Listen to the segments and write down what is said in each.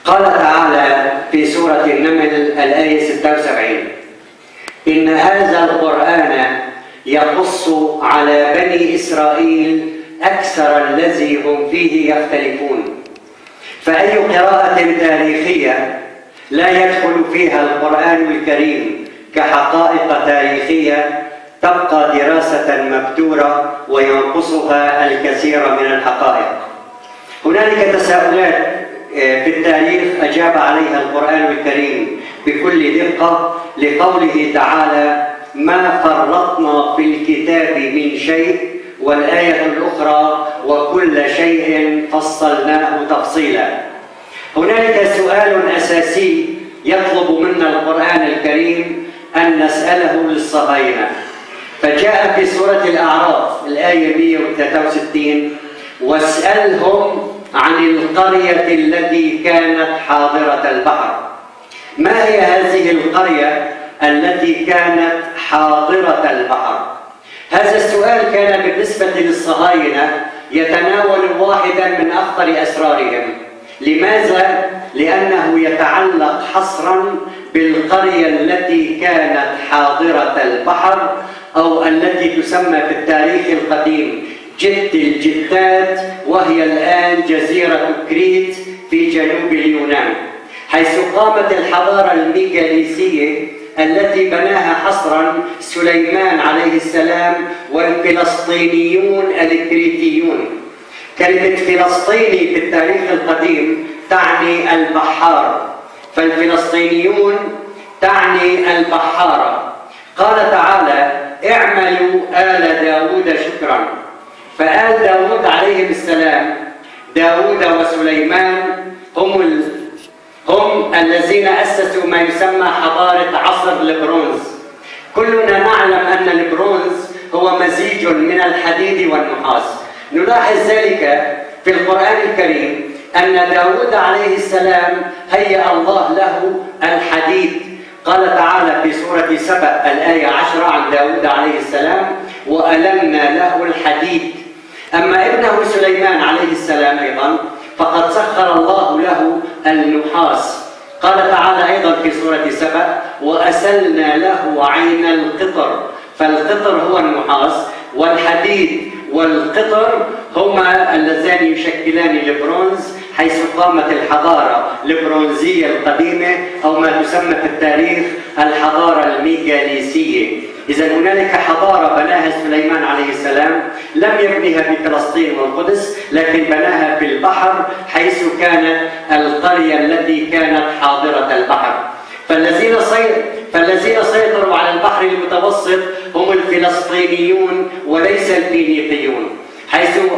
قال تعالى في سورة النمل الآية 76: إن هذا القرآن يقص على بني إسرائيل أكثر الذي هم فيه يختلفون. فأي قراءة تاريخية لا يدخل فيها القرآن الكريم كحقائق تاريخية تبقى دراسة مبتورة وينقصها الكثير من الحقائق. هنالك تساؤلات في التاريخ أجاب عليها القرآن الكريم بكل دقة لقوله تعالى: ما فرطنا في الكتاب من شيء، والآية الأخرى: وكل شيء فصلناه تفصيلا. هنالك سؤال أساسي يطلب منا القرآن الكريم أن نسأله للصهاينة، فجاء في سورة الأعراف الآية 163: واسألهم عن القرية التي كانت حاضرة البحر. ما هي هذه القرية التي كانت حاضرة البحر؟ هذا السؤال كان بالنسبة للصهاينة يتناول واحدا من أخطر أسرارهم. لماذا؟ لأنه يتعلق حصرا بالقرية التي كانت حاضرة البحر، أو التي تسمى في التاريخ القديم جد الجدات، وهي الآن جزيرة كريت في جنوب اليونان، حيث قامت الحضارة الميغاليسية التي بناها حصرا سليمان عليه السلام والفلسطينيون الكريتيون. كلمة فلسطيني في التاريخ القديم تعني البحار، فالفلسطينيون تعني البحارة. قال تعالى: اعملوا آل داود شكرا. فآل داود عليهم السلام، داود وسليمان، هم الذين أسسوا ما يسمى حضارة عصر البرونز. كلنا نعلم أن البرونز هو مزيج من الحديد والنحاس. نلاحظ ذلك في القرآن الكريم أن داود عليه السلام هيأ الله له الحديد. قال تعالى في سورة سبأ الآية 10 عن داود عليه السلام: وألنا له الحديد. أما ابنه سليمان عليه السلام أيضا فقد سخر الله له النحاس. قال تعالى أيضا في سورة سبأ: وأسلنا له عين القطر. فالقطر هو النحاس، والحديد والقطر هما اللذان يشكلان البرونز، حيث قامت الحضارة البرونزية القديمة، أو ما تسمى في التاريخ الحضارة الميغاليسية. إذا هنالك حضارة بناها سليمان عليه السلام لم يبنيها في فلسطين والقدس، لكن بناها في البحر، حيث كانت القرية التي كانت حاضرة البحر. فالذين سيطروا على البحر المتوسط هم الفلسطينيون وليس الفينيقيون،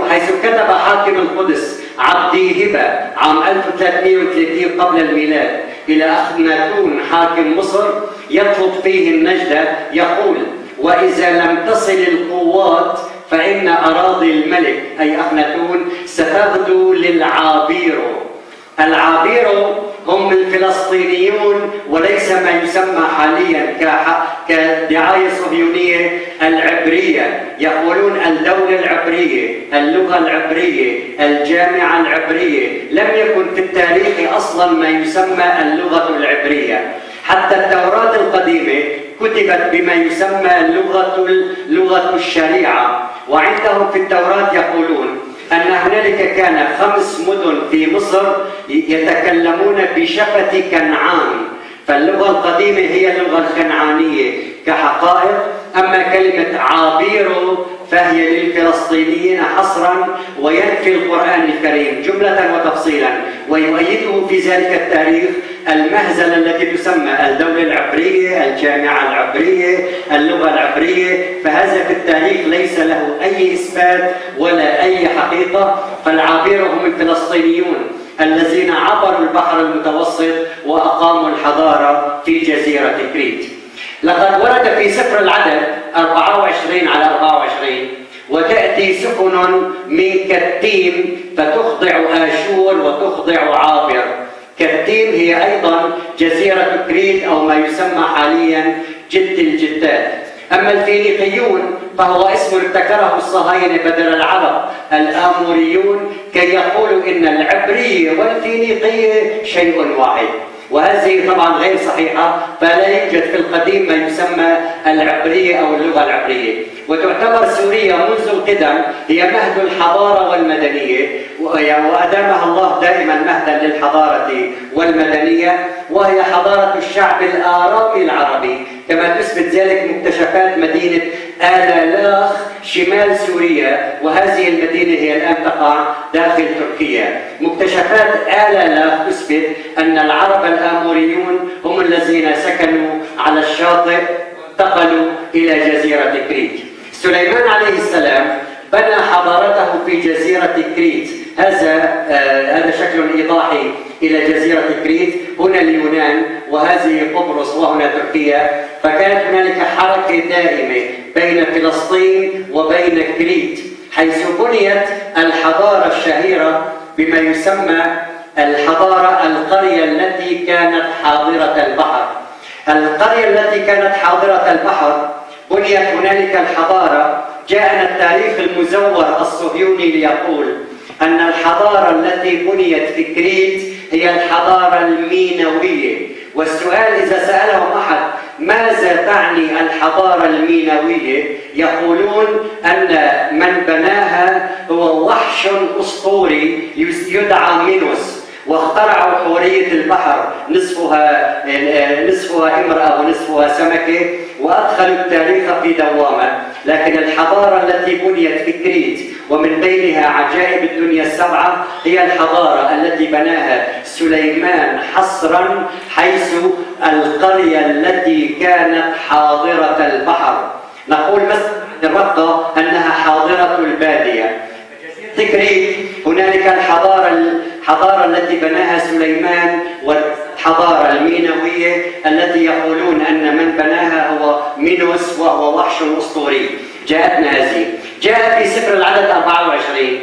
حيث كتب حاكم القدس عبدي هبة عام 1330 قبل الميلاد إلى أخناتون حاكم مصر يطلب فيه النجدة، يقول: وإذا لم تصل القوات فإن أراضي الملك أي أخناتون ستغدو للعابيرو. العابيرو هم الفلسطينيون، وليس ما يسمى حاليا كدعاية صهيونية العبرية. يقولون الدولة العبرية، اللغة العبرية، الجامعة العبرية. لم يكن في التاريخ أصلا ما يسمى اللغة العبرية. حتى التوراة القديمة كتبت بما يسمى لغة الشريعة. وعندهم في التوراة يقولون أن هنالك كان 5 مدن في مصر يتكلمون بشفة كنعان، فاللغة القديمة هي اللغة الكنعانية كحقائق. أما كلمة عابيرو فهي للفلسطينيين حصرا، وينفي القرآن الكريم جملة وتفصيلا، ويؤيده في ذلك التاريخ المهزلة التي تسمى الدولة العبرية، الجامعة العبرية، اللغة العبرية. فهذا في التاريخ ليس له أي إثبات ولا أي حقيقة. فالعابير هم الفلسطينيون الذين عبروا البحر المتوسط وأقاموا الحضارة في جزيرة كريت. لقد ورد في سفر العدد 24/24: وتأتي سفن من كتيم فتخضع آشور وتخضع عابر. كتيم هي أيضا جزيرة كريت، أو ما يسمى حاليا جد الجدات. أما الفينيقيون فهو اسم ابتكره الصهاينة بدل العرب الآموريون كي يقولوا إن العبرية والفينيقية شيء واحد، وهذه طبعا غير صحيحة، فلا يوجد في القديم ما يسمى العبرية أو اللغة العبرية. وتعتبر سوريا منذ القدم هي مهد الحضارة والمدنية، وأدامها الله دائما مهدا للحضارة والمدنية، وهي حضارة الشعب الآرامي العربي، كما تثبت ذلك مكتشفات مدينة آلالاخ شمال سوريا، وهذه المدينة هي الآن تقع داخل تركيا. مكتشفات آلالاخ تثبت أن العرب الآموريون هم الذين سكنوا على الشاطئ وانتقلوا إلى جزيرة كريت. سليمان عليه السلام بنى حضارته في جزيرة كريت، هذا شكل إيضاحي إلى جزيرة كريت، هنا اليونان وهذه قبرص وهنا تركيا، فكانت هنالك حركة دائمة بين فلسطين وبين كريت، حيث بنيت الحضارة الشهيرة بما يسمى القرية التي كانت حاضرة البحر. القرية التي كانت حاضرة البحر بنيت هنالك الحضارة. جاءنا التاريخ المزور الصهيوني ليقول أن الحضارة التي بنيت في كريت هي الحضارة المينوية. والسؤال إذا سألهم أحد ماذا تعني الحضارة المينوية، يقولون أن من بناها هو وحش أسطوري يدعى مينوس، واخترعوا حورية البحر، نصفها امرأة ونصفها سمكة، وأدخلوا التاريخ في دوامة. لكن الحضارة التي بنيت في كريت ومن بينها عجائب الدنيا السبعة هي الحضارة التي بناها سليمان حصرا، حيث القرية التي كانت حاضرة البحر. نقول مثلا الرقة أنها حاضرة البادية. في كريت هنالك الحضارة التي بناها سليمان، والحضارة المينوية التي يقولون أن من بناها هو مينوس وهو وحش أسطوري. جاءتنا هذه، جاء في سفر العدد 24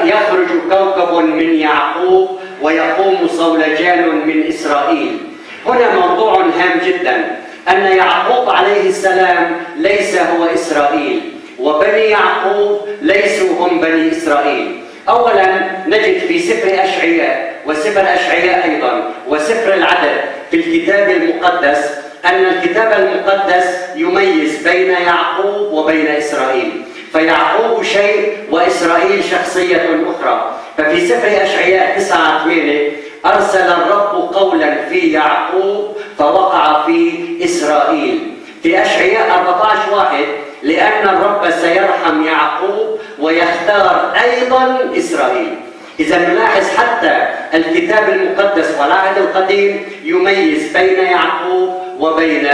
يخرج كوكب من يعقوب ويقوم صولجان من إسرائيل. هنا موضوع هام جدا، أن يعقوب عليه السلام ليس هو إسرائيل، وبني يعقوب ليسوا هم بني إسرائيل. أولا نجد في سفر أشعياء وسفر أشعياء أيضا وسفر العدد في الكتاب المقدس أن الكتاب المقدس يميز بين يعقوب وبين إسرائيل، فيعقوب شيء وإسرائيل شخصية أخرى. ففي سفر أشعياء 9:8 أرسل الرب قولا في يعقوب فوقع في إسرائيل. في أشعياء 14:1 لأن الرب سيرحم يعقوب ويختار أيضا إسرائيل. إذا نلاحظ حتى الكتاب المقدس والعهد القديم يميز بين يعقوب وبين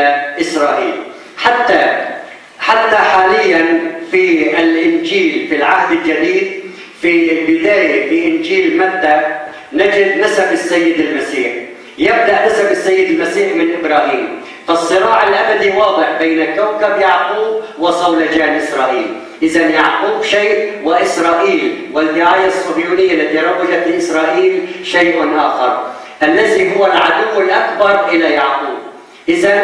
إسرائيل. حتى حاليا في الإنجيل في العهد الجديد في بداية في إنجيل متى نجد نسب السيد المسيح. يبدأ نسب السيد المسيح من إبراهيم، فالصراع الأبدي واضح بين كوكب يعقوب وصولجان إسرائيل. إذا يعقوب شيء وإسرائيل والدعاية الصهيونية التي روجت لإسرائيل شيء آخر، الذي هو العدو الأكبر إلى يعقوب. إذا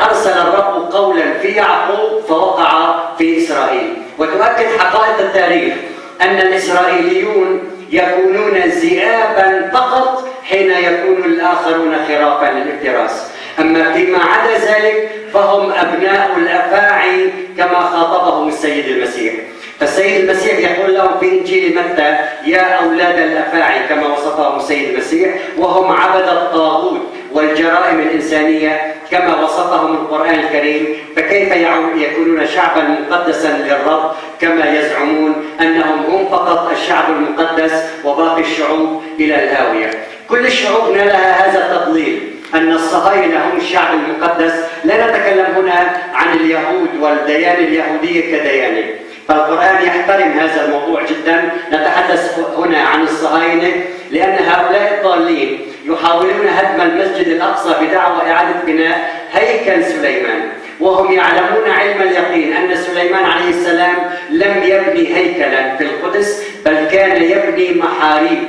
أرسل الرب قولا في يعقوب فوقع في إسرائيل. وتؤكد حقائق التاريخ أن الإسرائيليون يكونون ذئابا فقط حين يكون الآخرون خرافا للافتراس، أما فيما عدا ذلك فهم أبناء الأفاعي كما خاطبهم السيد المسيح. فالسيد المسيح يقول لهم في إنجيل متى يا أولاد الأفاعي كما وصفهم السيد المسيح، وهم عبد الطاغوت والجرائم الإنسانية كما وصفهم القرآن الكريم. فكيف يكونون شعبا مقدسا للرب كما يزعمون أنهم هم فقط الشعب المقدس وباقي الشعوب إلى الهاوية. كل الشعوب نالها هذا التضليل أن الصهاينة هم الشعب المقدس. لا نتكلم هنا عن اليهود والديانة اليهودية كديانة، فالقرآن يحترم هذا الموضوع جدا. نتحدث هنا عن الصهاينة لأن هؤلاء الضالين يحاولون هدم المسجد الأقصى بدعوى إعادة بناء هيكل سليمان، وهم يعلمون علم اليقين أن سليمان عليه السلام لم يبني هيكلا في القدس، بل كان يبني محاريب.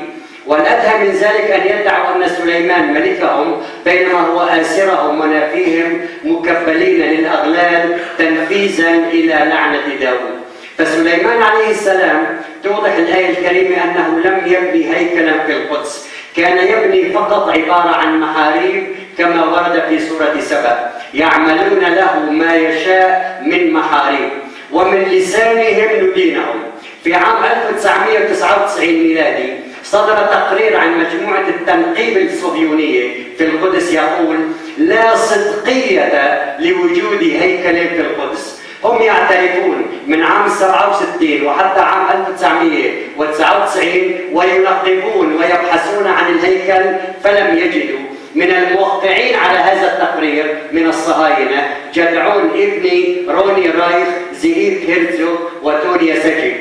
والأدهى من ذلك أن يدعوا أن سليمان ملكهم بينما هو آسرهم ونافيهم مكبلين للأغلال تنفيذا إلى لعنة داود. فسليمان عليه السلام توضح الآية الكريمة أنه لم يبني هيكلا في القدس، كان يبني فقط عبارة عن محاريب كما ورد في سورة سبأ، يعملون له ما يشاء من محاريب ومن لسانهم ندينهم. في عام 1999 ميلادي صدر تقرير عن مجموعة التنقيب الصهيونية في القدس يقول لا صدقية لوجود هيكل في القدس. هم يعترفون من عام 67 وحتى عام 1999 وينقبون ويبحثون عن الهيكل فلم يجدوا. من الموقعين على هذا التقرير من الصهاينة جدعون ابني روني رايخ، زهيب هيرزوغ، وتونيا سجي.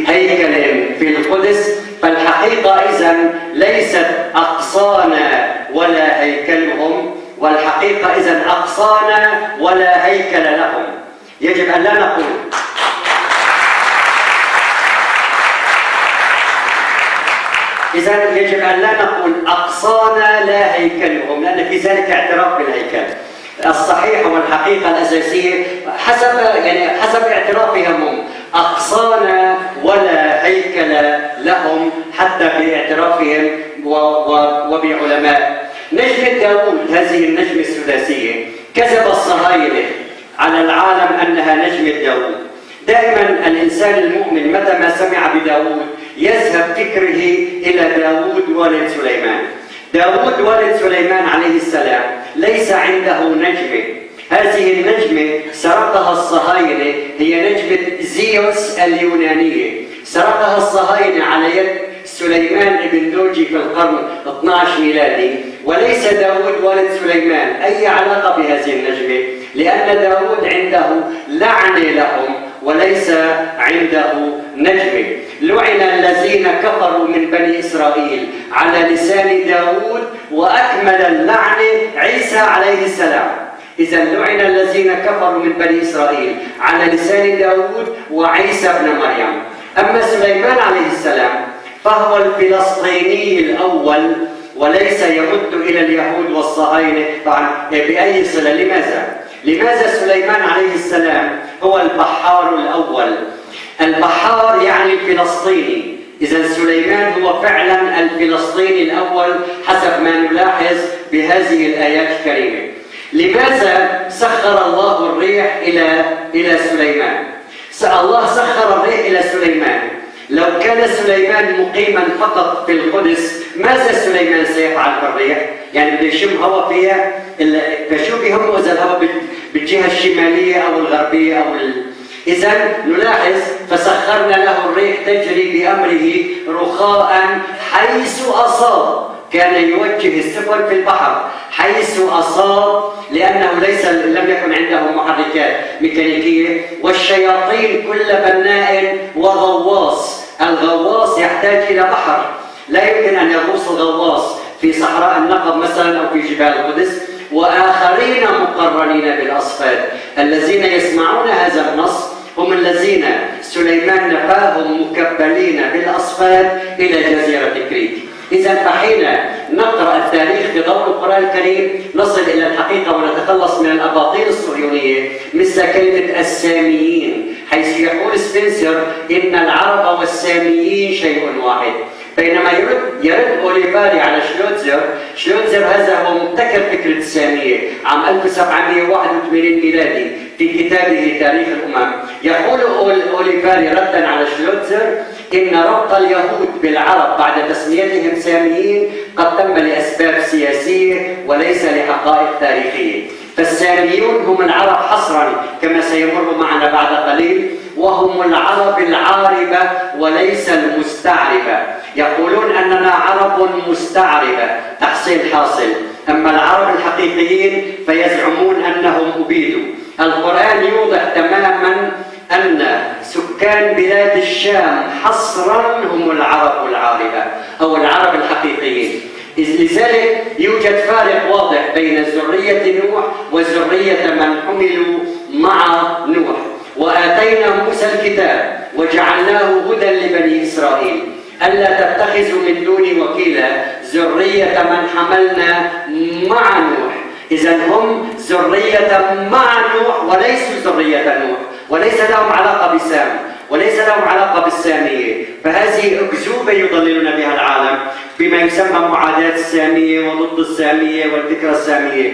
هيكل في القدس، فالحقيقة إذن ليست أقصانا ولا هيكلهم، والحقيقة إذن أقصانا ولا هيكل لهم. يجب أن لا نقول إذن يجب أن لا نقول أقصانا لا هيكلهم، لأن في ذلك اعتراف بالهيكل. الصحيح والحقيقة الأساسية حسب اعترافهم هم أقصانا ولا هيكل لهم حتى باعترافهم وبعلماء. نجمة داود هذه النجمة السداسية كذب الصهاينة على العالم أنها نجمة داود. دائما الإنسان المؤمن متى ما سمع بداود يذهب فكره إلى داود والد سليمان. داود والد سليمان عليه السلام ليس عنده نجمة. هذه النجمة سرقها الصهاينة، هي نجمة زيوس اليونانية، سرقها الصهاينة على يد سليمان ابن دوجي في القرن 12 ميلادي. وليس داود والد سليمان أي علاقة بهذه النجمة، لأن داود عنده لعنة لهم وليس عنده نجمة. لعن الذين كفروا من بني إسرائيل على لسان داود، وأكمل اللعنة عيسى عليه السلام. إذا لعن الذين كفروا من بني إسرائيل على لسان داود وعيسى ابن مريم. أما سليمان عليه السلام فهو الفلسطيني الأول وليس يمد إلى اليهود والصهاينة طبعا بأي صلة. لماذا سليمان عليه السلام هو البحار الأول؟ البحار يعني الفلسطيني. إذا سليمان هو فعلا الفلسطيني الأول حسب ما نلاحظ بهذه الآيات الكريمة. لماذا سخر الله الريح إلى سليمان؟ الله سخر الريح إلى سليمان. لو كان سليمان مقيما فقط في القدس ماذا سليمان سيفعل بالريح؟ يعني بده يشم هواء فيها، فشو بيهمه إذا الهواء بالجهة الشمالية أو الغربية إذا نلاحظ فسخرنا له الريح تجري بأمره رخاء حيث أصاب. كان يوجه السفن في البحر حيث أصاب لأنه لم يكن عنده محركات ميكانيكية. والشياطين كل بناء وغواص. الغواص يحتاج إلى بحر، لا يمكن أن يغوص الغواص في صحراء النقب مثلا أو في جبال القدس. وآخرين مقرنين بالأصفاد. الذين يسمعون هذا النص هم الذين سليمان نفاهم مكبلين بالأصفاد إلى جزيرة كريت. إذا فحين نقرأ التاريخ بضوء القرآن الكريم نصل إلى الحقيقة ونتخلص من الأباطيل الصهيونية مثل كلمة الساميين، حيث يقول سبنسر إن العرب والساميين شيء واحد. بينما يرد أوليفاري على شلوتزر هذا هو مبتكر فكرة السامية عام 1781 ميلادي في كتابه تاريخ الأمم. يقول أوليفاري ردا على شلوتزر إن ربط اليهود بالعرب بعد تسميتهم ساميين قد تم لأسباب سياسية وليس لحقائق تاريخية. فالساميون هم العرب حصرا كما سيمر معنا بعد قليل، وهم العرب العاربة وليس المستعربة. يقولون أننا عرب مستعربة تحصيل حاصل، أما العرب الحقيقيين فيزعمون أنهم أبيدوا. القرآن يوضح تماما أن سكان بلاد الشام حصرا هم العرب العاربة أو العرب الحقيقيين. لذلك يوجد فارق واضح بين ذرية نوح وذرية من حملوا مع نوح. وآتينا موسى الكتاب وجعلناه هدى لبني إسرائيل. ألا تتخذوا من دوني وكيلا ذرية من حملنا مع نوح. إذا هم ذرية مع نوح وليسوا ذرية نوح، وليس لهم علاقة بسام، وليس لهم علاقة بالسامية. فهذه أكذوبة يضللون بها العالم بما يسمى معاداة السامية وضد السامية والفكرة السامية.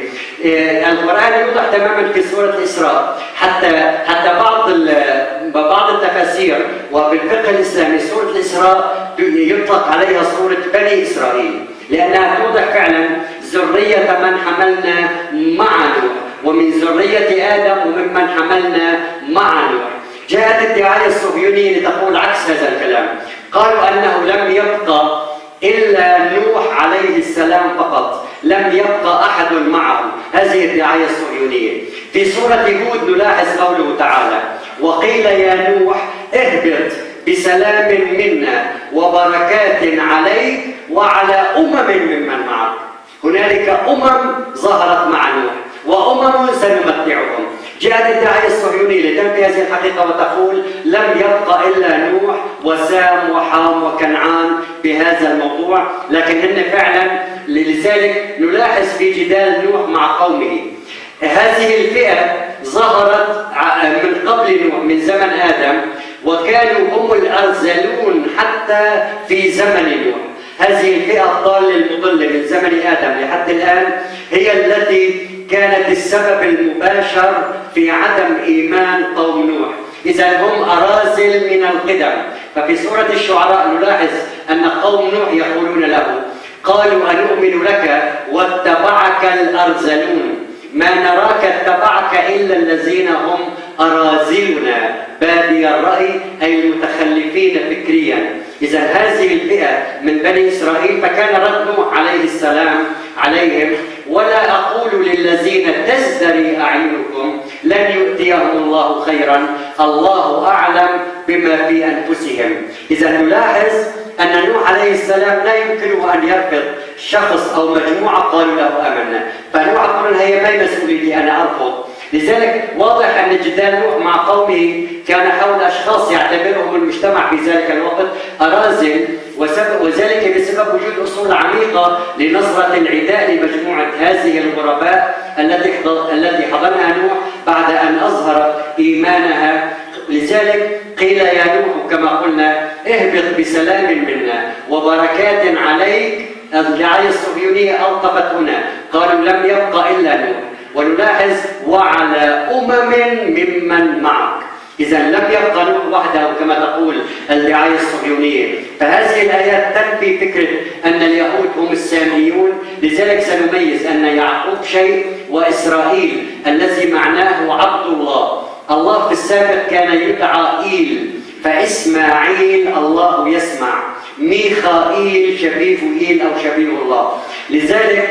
القرآن يوضح تماما في سورة الإسراء، حتى بعض التفاسير وبالفقه الإسلامي سورة الإسراء يطلق عليها سورة بني إسرائيل، لأنها توضح فعلا ذرية من حملنا مع نوح، ومن ذرية آدم وممن حملنا مع نوح. جاءت الدعاية الصهيونية لتقول عكس هذا الكلام، قالوا أنه لم يبقى إلا نوح عليه السلام فقط، لم يبقى أحد معه. هذه الدعاية الصهيونية. في سورة هود نلاحظ قوله تعالى: وقيل يا نوح اهبط بسلام منا وبركات عليك وعلى ممن معك. هنالك ظهرت مع نوح سنمتعهم. جاءت الداعية الصهيونية لتنفي هذه الحقيقة وتقول لم يبقى إلا نوح وسام وحام وكنعان بهذا الموضوع، لكن هن فعلا. لذلك نلاحظ في جدال نوح مع قومه هذه الفئة ظهرت من قبل نوح، من زمن آدم، وكانوا هم الأرذلون حتى في زمن نوح. هذه الفئة الضالة المضلة من زمن آدم لحد الآن هي التي كانت السبب المباشر في عدم إيمان قوم نوح. إذا هم أراذل من القدم. ففي سورة الشعراء نلاحظ أن قوم نوح يقولون له: قالوا أنؤمن لك واتبعك الأرذلون، ما نراك اتبعك إلا الذين هم أراذلنا بادي الرأي، أي المتخلفين فكريا. إذا هذه الفئة من بني إسرائيل، فكان رد نوح عليه السلام عليهم: ولا أقول للذين تزدري أعينكم لن يؤتيهم الله خيرا، الله أعلم بما في أنفسهم. إذا نلاحظ أن نوح عليه السلام لا يمكنه أن يرفض شخص أو مجموعة قالوا له آمنا، فنوح يقول: هي ما مسؤوليتي، أنا أرفض. لذلك واضح أن جدال نوح مع قومه كان حول أشخاص يعتبرهم المجتمع في ذلك الوقت أراذل، وذلك بسبب وجود أصول عميقة لنظرة العداء لمجموعة هذه الغرباء التي حضنها نوح بعد أن أظهرت إيمانها. لذلك قيل يا نوح كما قلنا: اهبط بسلام منا وبركات عليك. الدعاية الصهيونية ألطفت هنا، قالوا لم يبقى إلا نوح، ونلاحظ وعلى ممن معك. إذا لم يبقى نوح وحده كما تقول الدعاية الصهيونية. فهذه الآيات تنفي فكرة أن اليهود هم الساميون. لذلك سنميز أن يعقوب شيء وإسرائيل الذي معناه عبد الله. الله في السابق كان يدعى إيل، فإسماعيل الله يسمع، ميخائيل شبيه إيل أو شبيه الله. لذلك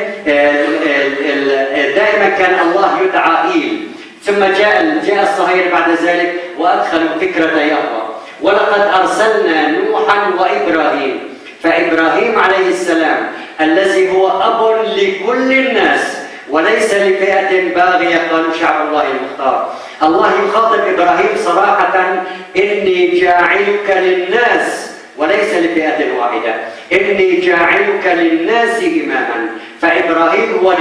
دائما كان الله يدعى إيل. ثم جاء الصهاينة بعد ذلك وأدخلوا فكرة يهوه. ولقد أرسلنا نوحا وإبراهيم، فإبراهيم عليه السلام الذي هو أب لكل الناس وليس لفئة باغية قالوا شعب الله المختار. الله يخاطب إبراهيم صراحة: إني جاعلك للناس، وليس لفئة واحدة، إني جاعلك للناس إماما. فإبراهيم هو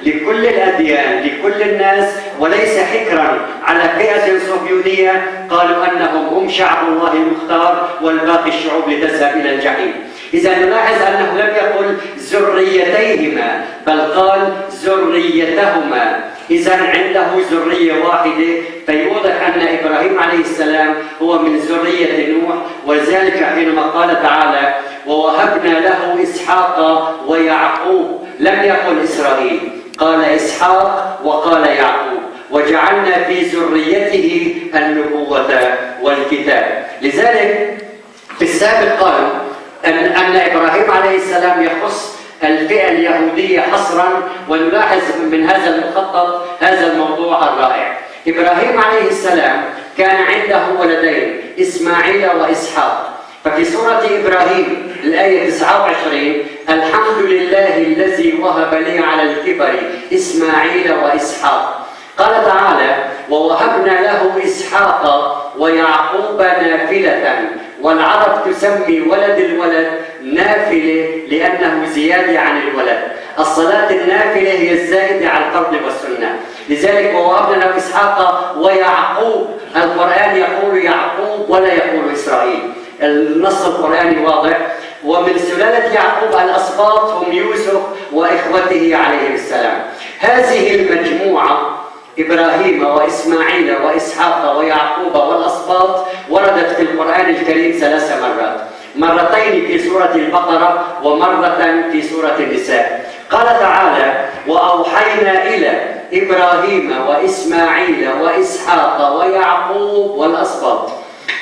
لكل الأديان، لكل الناس، وليس حكرا على فئة صهيونية قالوا أنهم هم شعب الله المختار والباقي الشعوب لتذهب إلى الجحيم. إذا نلاحظ أنه لم يقل ذريتيهما بل قال ذريتهما. إذا عنده ذرية واحدة، فيوضح أن إبراهيم عليه السلام هو من ذرية نوح. وذلك حينما قال تعالى: ووهبنا له إسحاق ويعقوب، لم يقل إسرائيل، قال إسحاق وقال يعقوب، وجعلنا في ذريته النبوة والكتاب. لذلك في السابق قالوا أن إبراهيم عليه السلام يخص الفئة اليهودية حصرا، ونلاحظ من هذا المخطط هذا الموضوع الرائع. إبراهيم عليه السلام كان عنده ولدين، إسماعيل وإسحاق. ففي سورة إبراهيم الآية 29: الحمد لله الذي وهب لي على الكبر إسماعيل وإسحاق. قال تعالى: ووهبنا له إسحاق ويعقوب نافلة والعرب تسمي ولد الولد نافلة لأنه زيادة عن الولد. الصلاة النافلة هي الزائدة على الفرض والسنة. لذلك ووهبنا له إسحاق ويعقوب، القرآن يقول يعقوب ولا يقول إسرائيل، النص القرآني واضح. ومن سلالة يعقوب الأسباط هم يوسف وإخوته عليهم السلام. هذه المجموعة إبراهيم وإسماعيل وإسحاق ويعقوب والأسباط وردت في القرآن الكريم 3 مرات، مرتين في سورة البقرة ومرة في سورة النساء. قال تعالى: وأوحينا إلى إبراهيم وإسماعيل وإسحاق ويعقوب والأسباط.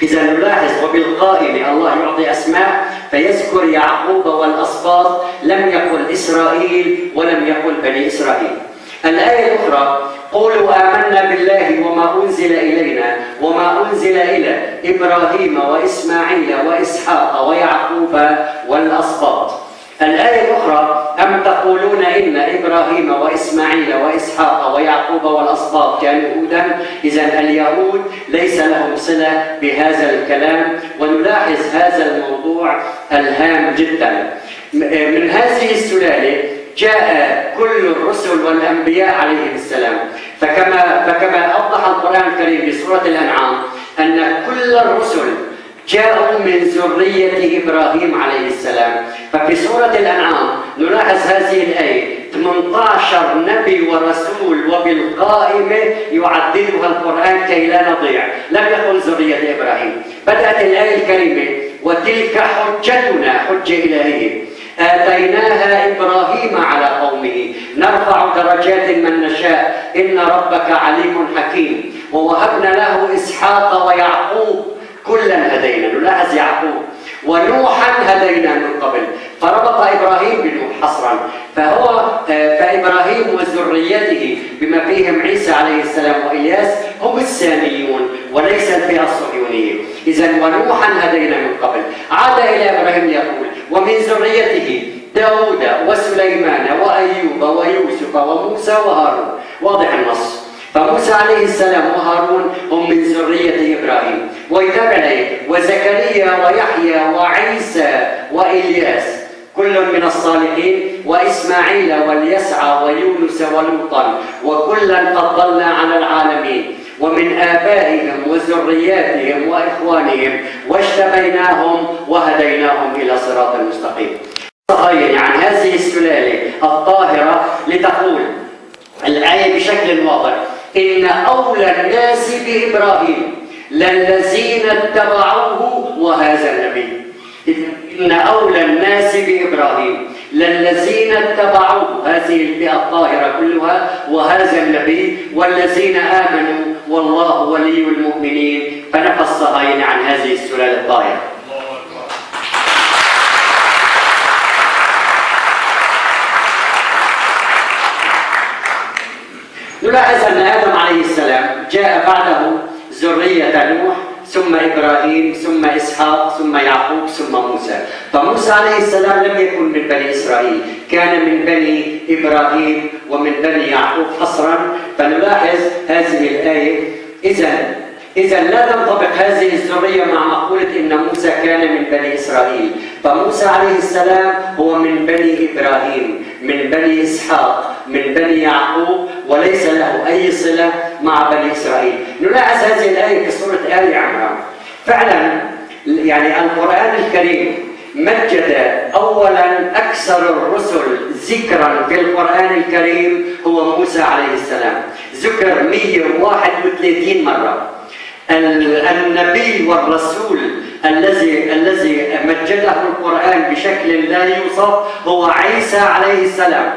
إذا نلاحظ وبالقائمة الله يعطي أسماء فيذكر يعقوب والأسباط، لم يقل إسرائيل ولم يقل بني إسرائيل. الآية الأخرى: قولوا آمنا بالله وما أنزل إلينا وما أنزل إلى إبراهيم وإسماعيل وإسحاق ويعقوب والأسباط. الآية الأخرى: أم تقولون إن إبراهيم وإسماعيل وإسحاق ويعقوب والأسباط كانوا يهودا. إذن اليهود ليس لهم صلة بهذا الكلام، ونلاحظ هذا الموضوع الهام جدا. من هذه السلالة جاء كل الرسل والأنبياء عليهم السلام، فكما أوضح القرآن الكريم في سورة الأنعام أن كل الرسل جاءوا من ذرية إبراهيم عليه السلام. ففي سورة الأنعام نلاحظ هذه الآية 18 نبي ورسول وبالقائمة يعدلها القرآن كي لا نضيع، لم يقل ذرية إبراهيم. بدأت الآية الكريمة: وتلك حجتنا، حجة إلهية، آتيناها إبراهيم على قومه نرفع درجات من نشاء إن ربك عليم حكيم، ووهبنا له إسحاق ويعقوب كلا هدينا. نلاحظ يعقوب. ونوحا هدينا من قبل، فربط إبراهيم بنوح حصرا، فإبراهيم وذريته بما فيهم عيسى عليه السلام وإلياس هم الساميون وليس الفئة الصهيونية. إذن ونوحا هدينا من قبل. عاد إلى إبراهيم يقول: ومن ذريته داود وسليمان وأيوب ويوسف وموسى وهارون. واضح النص. فموسى عليه السلام وهارون هم من ذرية إبراهيم. ويتابع عليه: وزكريا ويحيى وعيسى وإلياس كل من الصالحين، وإسماعيل واليسع ويونس ولوطا وكلا فضلنا على العالمين، ومن آبائهم وذرياتهم وإخوانهم واجتبيناهم وهديناهم إلى صراط مستقيم. عن هذه السلالة الطاهرة لتقول الآية بشكل واضح: إن أولى الناس بإبراهيم للذين اتبعوه وهذا النبي. إن أولى الناس بإبراهيم للذين اتبعوه، هذه الفئة الطاهرة كلها، وهذا النبي والذين آمنوا والله ولي المؤمنين. فنفى الصهاينة عن هذه السلالة الطاهرة. نلاحظ أن آدم عليه السلام جاء بعده ذرية نوح ثم إبراهيم ثم إسحاق ثم يعقوب ثم موسى. فموسى عليه السلام لم يكن من بني إسرائيل، كان من بني إبراهيم ومن بني يعقوب حصرا. فنلاحظ هذه الآية. إذا لا تنطبق هذه الذرية مع مقولة إن موسى كان من بني إسرائيل. فموسى عليه السلام هو من بني إبراهيم، من بني إسحاق، من بني يعقوب، وليس له أي صلة مع بني إسرائيل. نلاحظ هذه الآية في سورة آل عمران. فعلا يعني القرآن الكريم مجد أولا أكثر الرسل ذكرا في القرآن الكريم هو موسى عليه السلام، ذكر 131 مرة. النبي والرسول الذي مجده القرآن بشكل لا يوصف هو عيسى عليه السلام.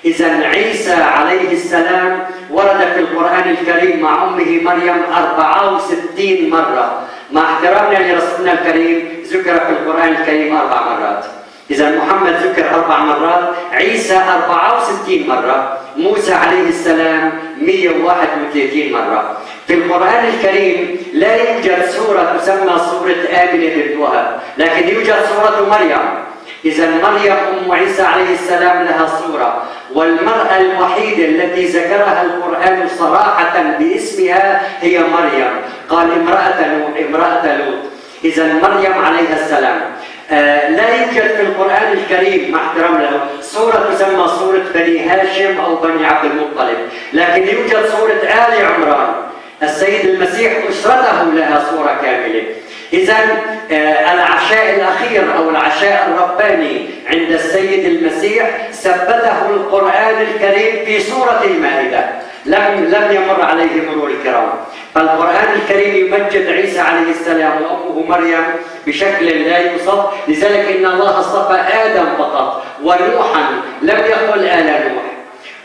إذن عيسى عليه السلام ورد في القرآن الكريم مع أمه مريم 64 مرة. مع احترامنا لرسولنا الكريم ذكر في القرآن الكريم 4 مرات. إذا محمد ذكر 4 مرات، عيسى 64 مرة، موسى عليه السلام 131 مرة. في القرآن الكريم لا يوجد سورة تسمى سورة آمنة بنت وهب، لكن يوجد سورة مريم. إذا مريم أم عيسى عليه السلام لها سورة، والمرأة الوحيدة التي ذكرها القرآن صراحة باسمها هي مريم. قال امرأة لوط. إذا مريم عليها السلام لا يوجد في القرآن الكريم مع احترام له سورة تسمى سورة بني هاشم أو بني عبد المطلب، لكن يوجد سورة آل عمران. السيد المسيح أسرته لها سورة كاملة. إذا العشاء الأخير أو العشاء الرباني عند السيد المسيح ثبته القرآن الكريم في سورة المائدة، لم يمر عليه مرور الكرام. فالقرآن الكريم يمجد عيسى عليه السلام وأمه مريم بشكل لا يوصف، لذلك إن الله اصطفى آدم فقط ونوحا، لم يقل آل نوح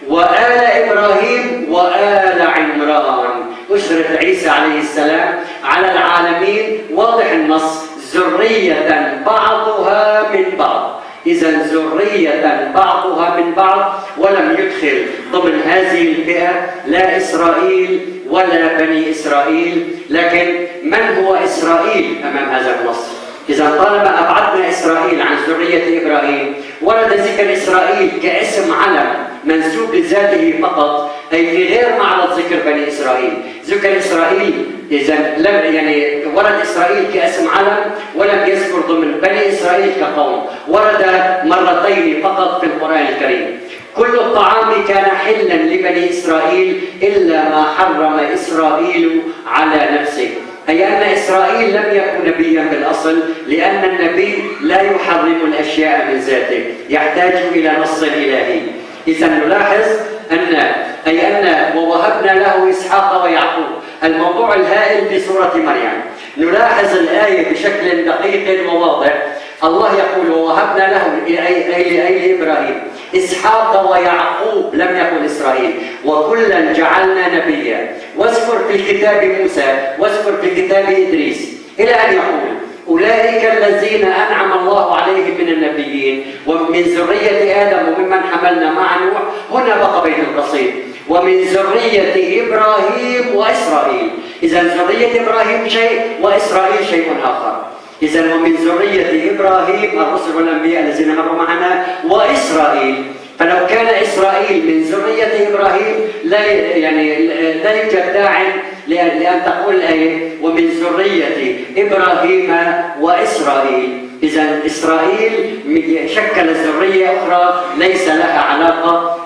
وآل إبراهيم وآل عمران. أسرة عيسى عليه السلام على العالمين، واضح النص ذرية بعضها من بعض. إذا ذرية بعضها من بعض، ولم يدخل ضمن هذه الفئة لا إسرائيل ولا بني إسرائيل. لكن من هو إسرائيل أمام هذا النص؟ إذا طالما أبعدنا إسرائيل عن ذرية إبراهيم، ورد ذكر إسرائيل كاسم علم منسوب لذاته فقط، أي في غير معرض ذكر بني إسرائيل. ذكر إسرائيل إذا لم ورد إسرائيل كاسم علم ولم يذكر ضمن بني إسرائيل كقوم، ورد مرتين فقط في القرآن الكريم. كل الطعام كان حلا لبني إسرائيل إلا ما حرم إسرائيل على نفسه، أي أن إسرائيل لم يكن نبيا بالأصل، لأن النبي لا يحرم الأشياء من ذاته، يحتاج إلى نص إلهي. إذا نلاحظ أن ووهبنا له إسحاق ويعقوب، الموضوع الهائل في سورة مريم. نلاحظ الآية بشكل دقيق وواضح. الله يقول ووهبنا له أي لإبراهيم إسحاق ويعقوب، لم يقل إسرائيل، وكلا جعلنا نبيا. واذكر في الكتاب موسى، واذكر في الكتاب إدريس، إلى أن يقول أولئك الذين أنعم الله عليهم من النبيين ومن ذرية آدم وممن حملنا مع نوح. هنا بقى بين القصيد ومن ذرية إبراهيم وإسرائيل. إذا ذرية إبراهيم شيء وإسرائيل شيء آخر. إذا ومن ذرية إبراهيم الرسل والأنبياء الذين مروا معنا وإسرائيل. فلو كان إسرائيل من ذرية إبراهيم لا يوجد داع لأن تقول الآية ومن ذرية إبراهيم وإسرائيل. إذا إسرائيل شكل ذرية أخرى ليس لها علاقة،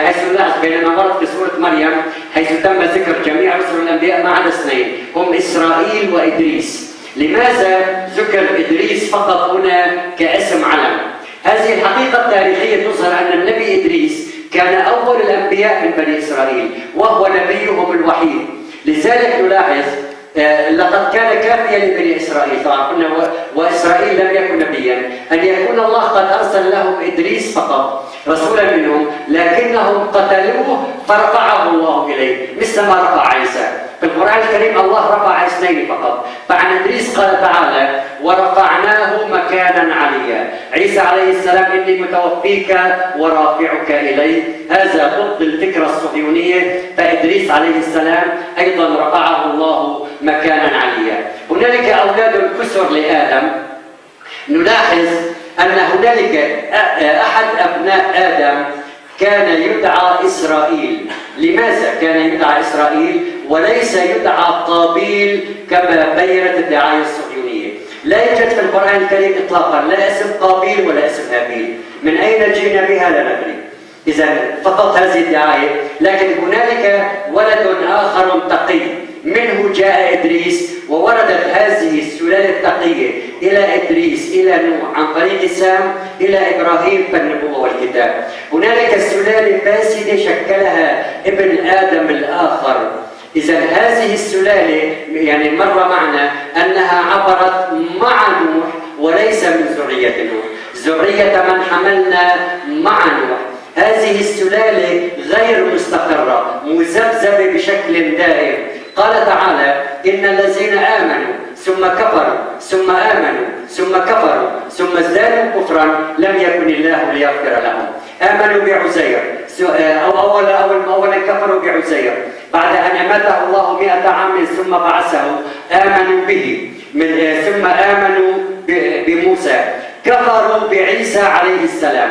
حيث لاحظ بينما ورد في سورة مريم حيث تم ذكر جميع رسل الأنبياء ما عدا اثنين هم إسرائيل وإدريس. لماذا ذكر إدريس فقط هنا كاسم علم؟ هذه الحقيقة التاريخية تظهر أن النبي إدريس كان أول الأنبياء من بني إسرائيل وهو نبيهم الوحيد. لذلك نلاحظ لقد كان كافيا لبني إسرائيل، طبعا قلنا وإسرائيل لم يكن نبيا، أن يكون الله قد أرسل لهم إدريس فقط رسولا منهم، لكنهم قتلوه فرفعه الله إليه مثل ما رفع عيسى. في القرآن الكريم الله رفع اثنين فقط. فعن إدريس قال تعالى ورفعناه مكانا عليا. عيسى عليه السلام إني متوفيك ورافعك إلي، هذا ضد الفكرة الصهيونية. فإدريس عليه السلام أيضا رفعه الله مكانا عليا. هنالك أولاد كثر لآدم. نلاحظ أن هنالك أحد أبناء آدم كان يدعى إسرائيل. لماذا كان يدعى إسرائيل وليس يدعى قابيل كما بينت الدعاية الصهيونية؟ لا يوجد في القرآن الكريم إطلاقا لا اسم قابيل ولا اسم هابيل. من أين جئنا بها لا ندري. إذا فقط هذه الدعاية. لكن هنالك ولد آخر تقي منه جاء إدريس، ووردت هذه السلالة التقية إلى إدريس إلى نوح عن طريق سام إلى إبراهيم فالنبوة والكتاب. هنالك سلالة فاسدة شكلها ابن آدم الآخر. إذا هذه السلالة مر معنا أنها عبرت مع نوح وليس من ذرية نوح، ذرية من حملنا مع نوح. هذه السلالة غير مستقرة مذبذبة بشكل دائم. قال تعالى إن الذين آمنوا ثم كفروا ثم آمنوا ثم كفروا ثم ازدادوا كفرا لم يكن الله ليغفر لهم. آمنوا بعزير أولا كفروا بعزير بعد أن أماته الله 100 عام ثم بعثه، آمنوا به ثم آمنوا بموسى، كفروا بعيسى عليه السلام.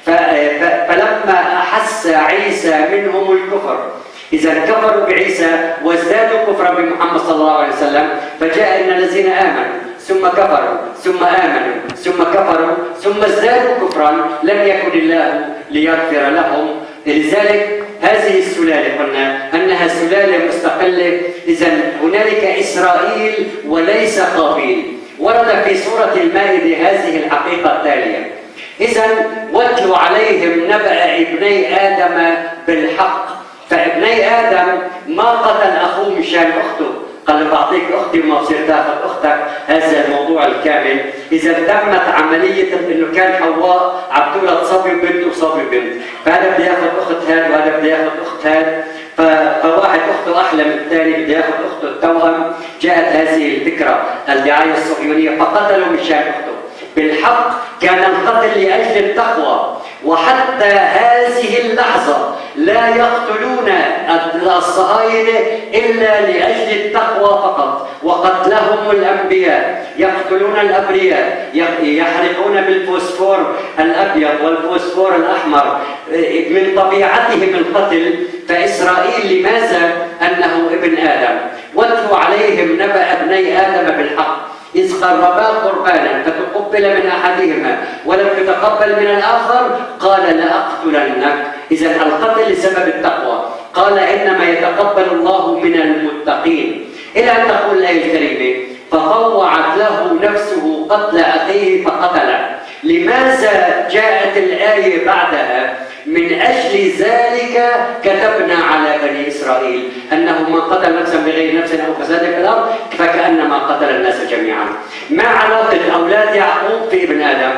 فلما أحس عيسى منهم الكفر، إذا كفروا بعيسى وازدادوا كفرا بمحمد صلى الله عليه وسلم، فجاء إن الذين آمنوا ثم كفروا ثم آمنوا ثم كفروا ثم ازدادوا كفرا لم يكن الله ليغفر لهم. لذلك هذه السلالة قلنا أنها سلالة مستقلة. إذا هنالك إسرائيل وليس قابيل. ورد في سورة المائدة هذه الحقيقة التالية: إذا واتلوا عليهم نبأ ابني آدم بالحق. فابني آدم ما قتل أخوه مشان أخته، قال له بعطيك أختي وما بصير تاخذ أختك. هذا الموضوع الكامل. إذا تمت عملية إنه كان حواء عم تولد صبي بنت وصبي بنت، فهذا بده ياخذ أخت هذا وهذا بده ياخذ أخت هذا، فواحد أخته أحلى من الثاني بده ياخذ أخته التوأم. جاءت هذه الفكرة الدعاية الصهيونية فقتلوا مشان أخته. بالحق كان القتل لأجل التقوى، وحتى هذه اللحظة لا يقتلون الصهاينة إلا لأجل التقوى فقط. وقتلهم الأنبياء، يقتلون الأبرياء، يحرقون بالفوسفور الأبيض والفوسفور الأحمر، من طبيعتهم القتل. فإسرائيل لماذا؟ أنه ابن آدم. واتلوا عليهم نبأ ابني آدم بالحق إذ قربا قربانا فتقبل من أحدهما ولم يتقبل من الآخر قال لأقتلنك. إذا القتل لسبب التقوى. قال إنما يتقبل الله من المتقين، إلى أن تقول الآية الكريمة: فطوعت له نفسه قتل أخيه فقتله. لماذا جاءت الآية بعدها؟ من أجل ذلك كتبنا على بني إسرائيل أنه من قتل نفسا بغير نفس أو فساد في الأرض فكأنما قتل الناس جميعا. ما علاقة أولاد يعقوب في ابن آدم؟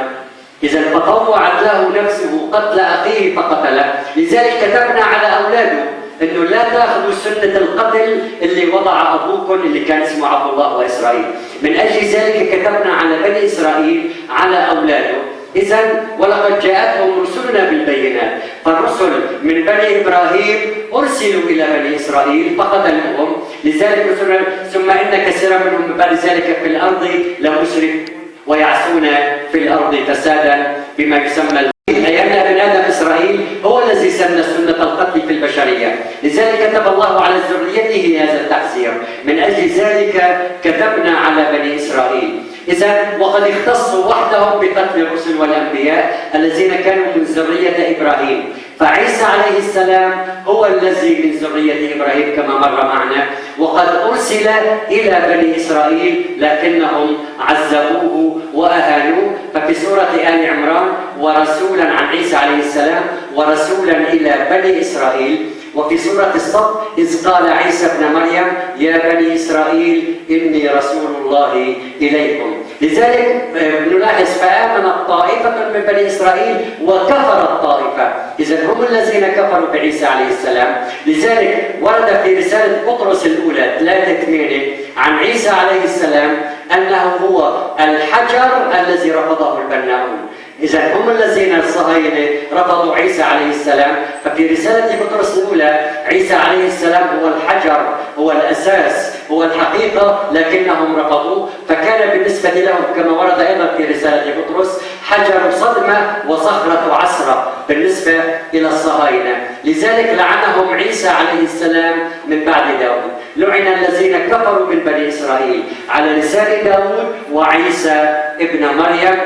إذا فطوعت له نفسه قتل أخيه فقتله. لذلك كتبنا على أولاده أنه لا تأخذوا سنة القتل اللي وضع أبوكم اللي كان اسمه عبد الله وإسرائيل. من أجل ذلك كتبنا على بني إسرائيل على أولاده. إذا ولقد جاءتهم رسلنا بالبينات. فالرسل من بني إبراهيم أرسلوا إلى بني إسرائيل فقتلوهم. لذلك رسلنا ثم إن كثيرا منهم من بعد ذلك في الأرض لمسرفون ويعصون في الأرض فسادا بما يسمى أي أن ابن آدم إسرائيل هو الذي سن سنة القتل في البشرية. لذلك كتب الله على ذريته هذا التحذير. من أجل ذلك كتبنا على بني إسرائيل. إذا وقد اختصوا وحدهم بقتل الرسل والأنبياء الذين كانوا من ذرية إبراهيم. فعيسى عليه السلام هو الذي من ذرية إبراهيم كما مر معنا، وقد أرسل إلى بني إسرائيل لكنهم عذبوه وأهانوه. ففي سورة آل عمران: ورسولا عن عيسى عليه السلام ورسولا إلى بني إسرائيل. وفي سورة الصف: إذ قال عيسى ابن مريم يا بني إسرائيل إني رسول الله إليكم. لذلك نلاحظ: فآمنت طائفة من بني إسرائيل وكفرت طائفة. إذا هم الذين كفروا بعيسى عليه السلام. لذلك ورد في رسالة بطرس الأولى 3:8 عن عيسى عليه السلام أنه هو الحجر الذي رفضه البناؤون. إذا هم الذين الصهاينة رفضوا عيسى عليه السلام. ففي رسالة بطرس الأولى عيسى عليه السلام هو الحجر، هو الأساس، هو الحقيقة، لكنهم رفضوه. فكان بالنسبة لهم كما ورد أيضا في رسالة بطرس حجر صدمة وصخرة عسرة بالنسبة إلى الصهاينة. لذلك لعنهم عيسى عليه السلام من بعد داود. لعن الذين كفروا من بني إسرائيل على لسان داود وعيسى ابن مريم.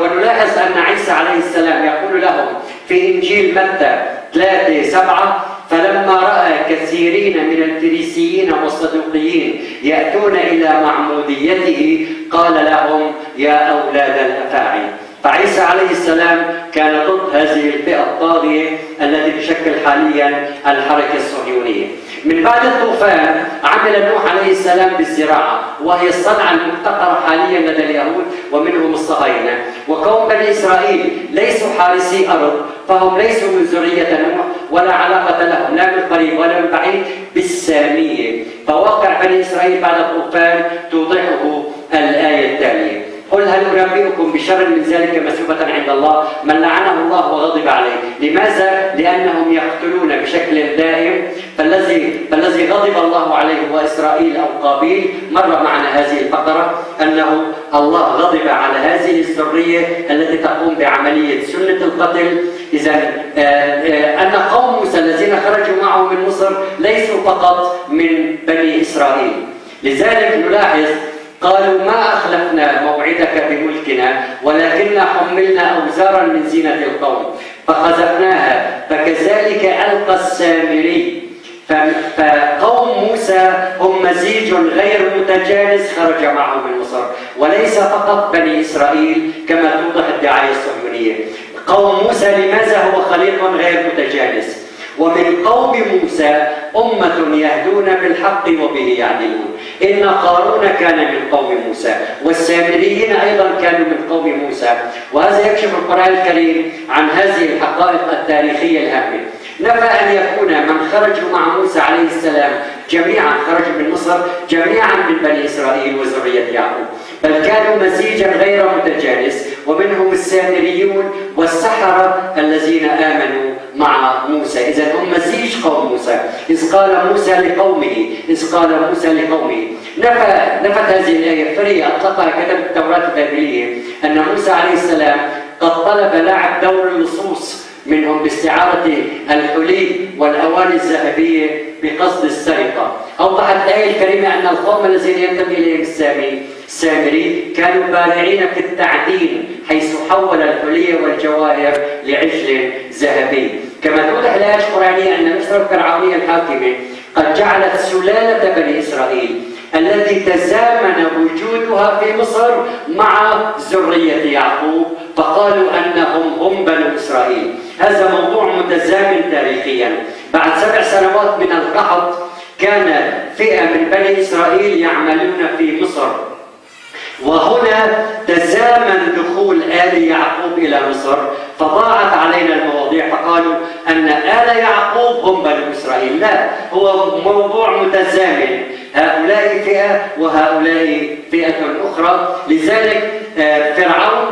ونلاحظ أن عيسى عليه السلام يقول لهم في إنجيل متى 3:7: فلما رأى كثيرين من الفريسيين والصدوقيين يأتون إلى معموديته قال لهم يا أولاد الأفاعي. فعيسى عليه السلام كان ضد هذه الفئة الطاغية التي تشكل حاليا الحركة الصهيونية. من بعد الطوفان عمل نوح عليه السلام بالزراعة، وهي الصنعة المحتقرة حاليا لدى اليهود ومنهم الصهاينة. وقوم بني إسرائيل ليسوا حارسي أرض، فهم ليسوا من ذرية نوح ولا علاقة لهم لا من قريب ولا من بعيد بالسامية. فواقع بني إسرائيل بعد الطوفان توضحه الآية التالية: قل هل أنبئكم بشر من ذلك مثوبة عند الله من لعنه الله وغضب عليه. لماذا؟ لأنهم يقتلون بشكل دائم. فالذي غضب الله عليه هو إسرائيل أو قابيل. مر معنا هذه الفقرة أنه الله غضب على هذه الذرية التي تقوم بعملية سنة القتل. إذا أن قوم موسى الذين خرجوا معه من مصر ليسوا فقط من بني إسرائيل. لذلك نلاحظ قالوا ما أخلفنا موعدك بملكنا ولكننا حملنا أوزارا من زينة القوم فخذفناها فكذلك ألقى السامري. فقوم موسى هم مزيج غير متجانس خرج معه من مصر، وليس فقط بني إسرائيل كما توضح الدعاية الصهيونية. قوم موسى لماذا هو خليط غير متجانس؟ ومن قوم موسى أمة يهدون بالحق وبه يعدلون. إن قارون كان من قوم موسى، والسامريين أيضا كانوا من قوم موسى. وهذا يكشف القرآن الكريم عن هذه الحقائق التاريخية الهامة. نفى أن يكون من خرجوا مع موسى عليه السلام جميعا خرجوا من مصر جميعا من بني إسرائيل وذرية يعقوب، بل كانوا مزيجا غير متجانس، ومنهم السامريون والسحرة الذين آمنوا مع موسى. إذن هم مزيج قوم موسى. إذ قال موسى لقومه نفت هذه الآية فرية أطلقها كتب التوراة البابلية أن موسى عليه السلام قد طلب لعب دور اللصوص منهم باستعارة الحلي والأواني الذهبية بقصد السرقة. أوضحت الآية الكريمة أن القوم الذين ينتمي إليهم السامري كانوا بارعين في التعدين، حيث حول الحلي والجواهر لعجل ذهبي. كما توضح الآية القرآنية أن مصر الفرعونية الحاكمة قد جعلت سلالة بني إسرائيل التي تزامن وجودها في مصر مع ذرية يعقوب، فقالوا أنهم هم بنو إسرائيل. هذا موضوع متزامن تاريخيا. بعد 7 سنوات من القحط كان فئة من بني إسرائيل يعملون في مصر، وهنا تزامن دخول آل يعقوب إلى مصر، فضاعت علينا المواضيع فقالوا أن آل يعقوب هم بنو إسرائيل. لا، هو موضوع متزامن، هؤلاء فئة وهؤلاء فئة أخرى. لذلك فرعون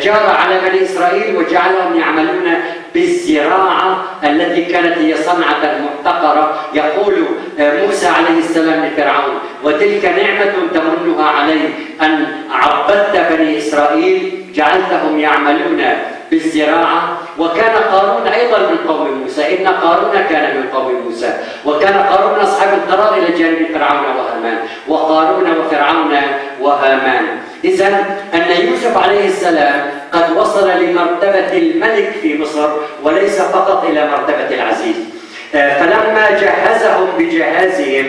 جار على بني إسرائيل وجعلهم يعملون بالزراعة التي كانت هي صنعة محتقرة. يقول موسى عليه السلام لفرعون: وتلك نعمة تمنها علي أن عبدت بني إسرائيل جعلتهم يعملون بالزراعة. وكان قارون أيضا من قوم موسى، إن قارون كان من قوم موسى، وكان قارون أصحاب القرار إلى جانب فرعون وهامان، وقارون وفرعون وهامان. إذن أن يوسف عليه السلام قد وصل لمرتبة الملك في مصر وليس فقط إلى مرتبة العزيز. فلما جهزهم بجهازهم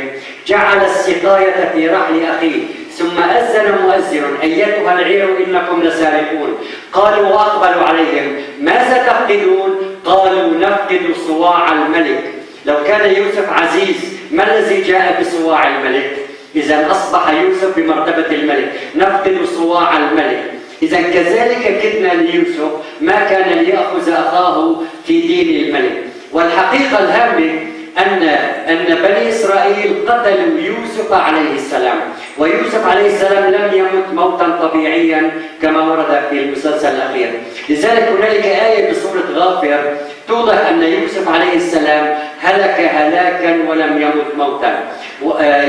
جعل السقاية في رحل أخيه، ثم أذن مؤذن: أيتها العير إنكم لسارقون. قالوا وأقبلوا عليهم: ماذا تفقدون؟ قالوا نفقد صواع الملك. لو كان يوسف عزيز ما الذي جاء بصواع الملك؟ إذن أصبح يوسف بمرتبة الملك، نفقد صواع الملك. إذن كذلك كدنا ليوسف ما كان ليأخذ أخاه في دين الملك. والحقيقة الهامة أن بني إسرائيل قتلوا يوسف عليه السلام، ويوسف عليه السلام لم يمت موتا طبيعيا كما ورد في المسلسل الأخير. لذلك هنالك آية بسورة غافر توضح أن يوسف عليه السلام هلك هلاكا ولم يمت موتا.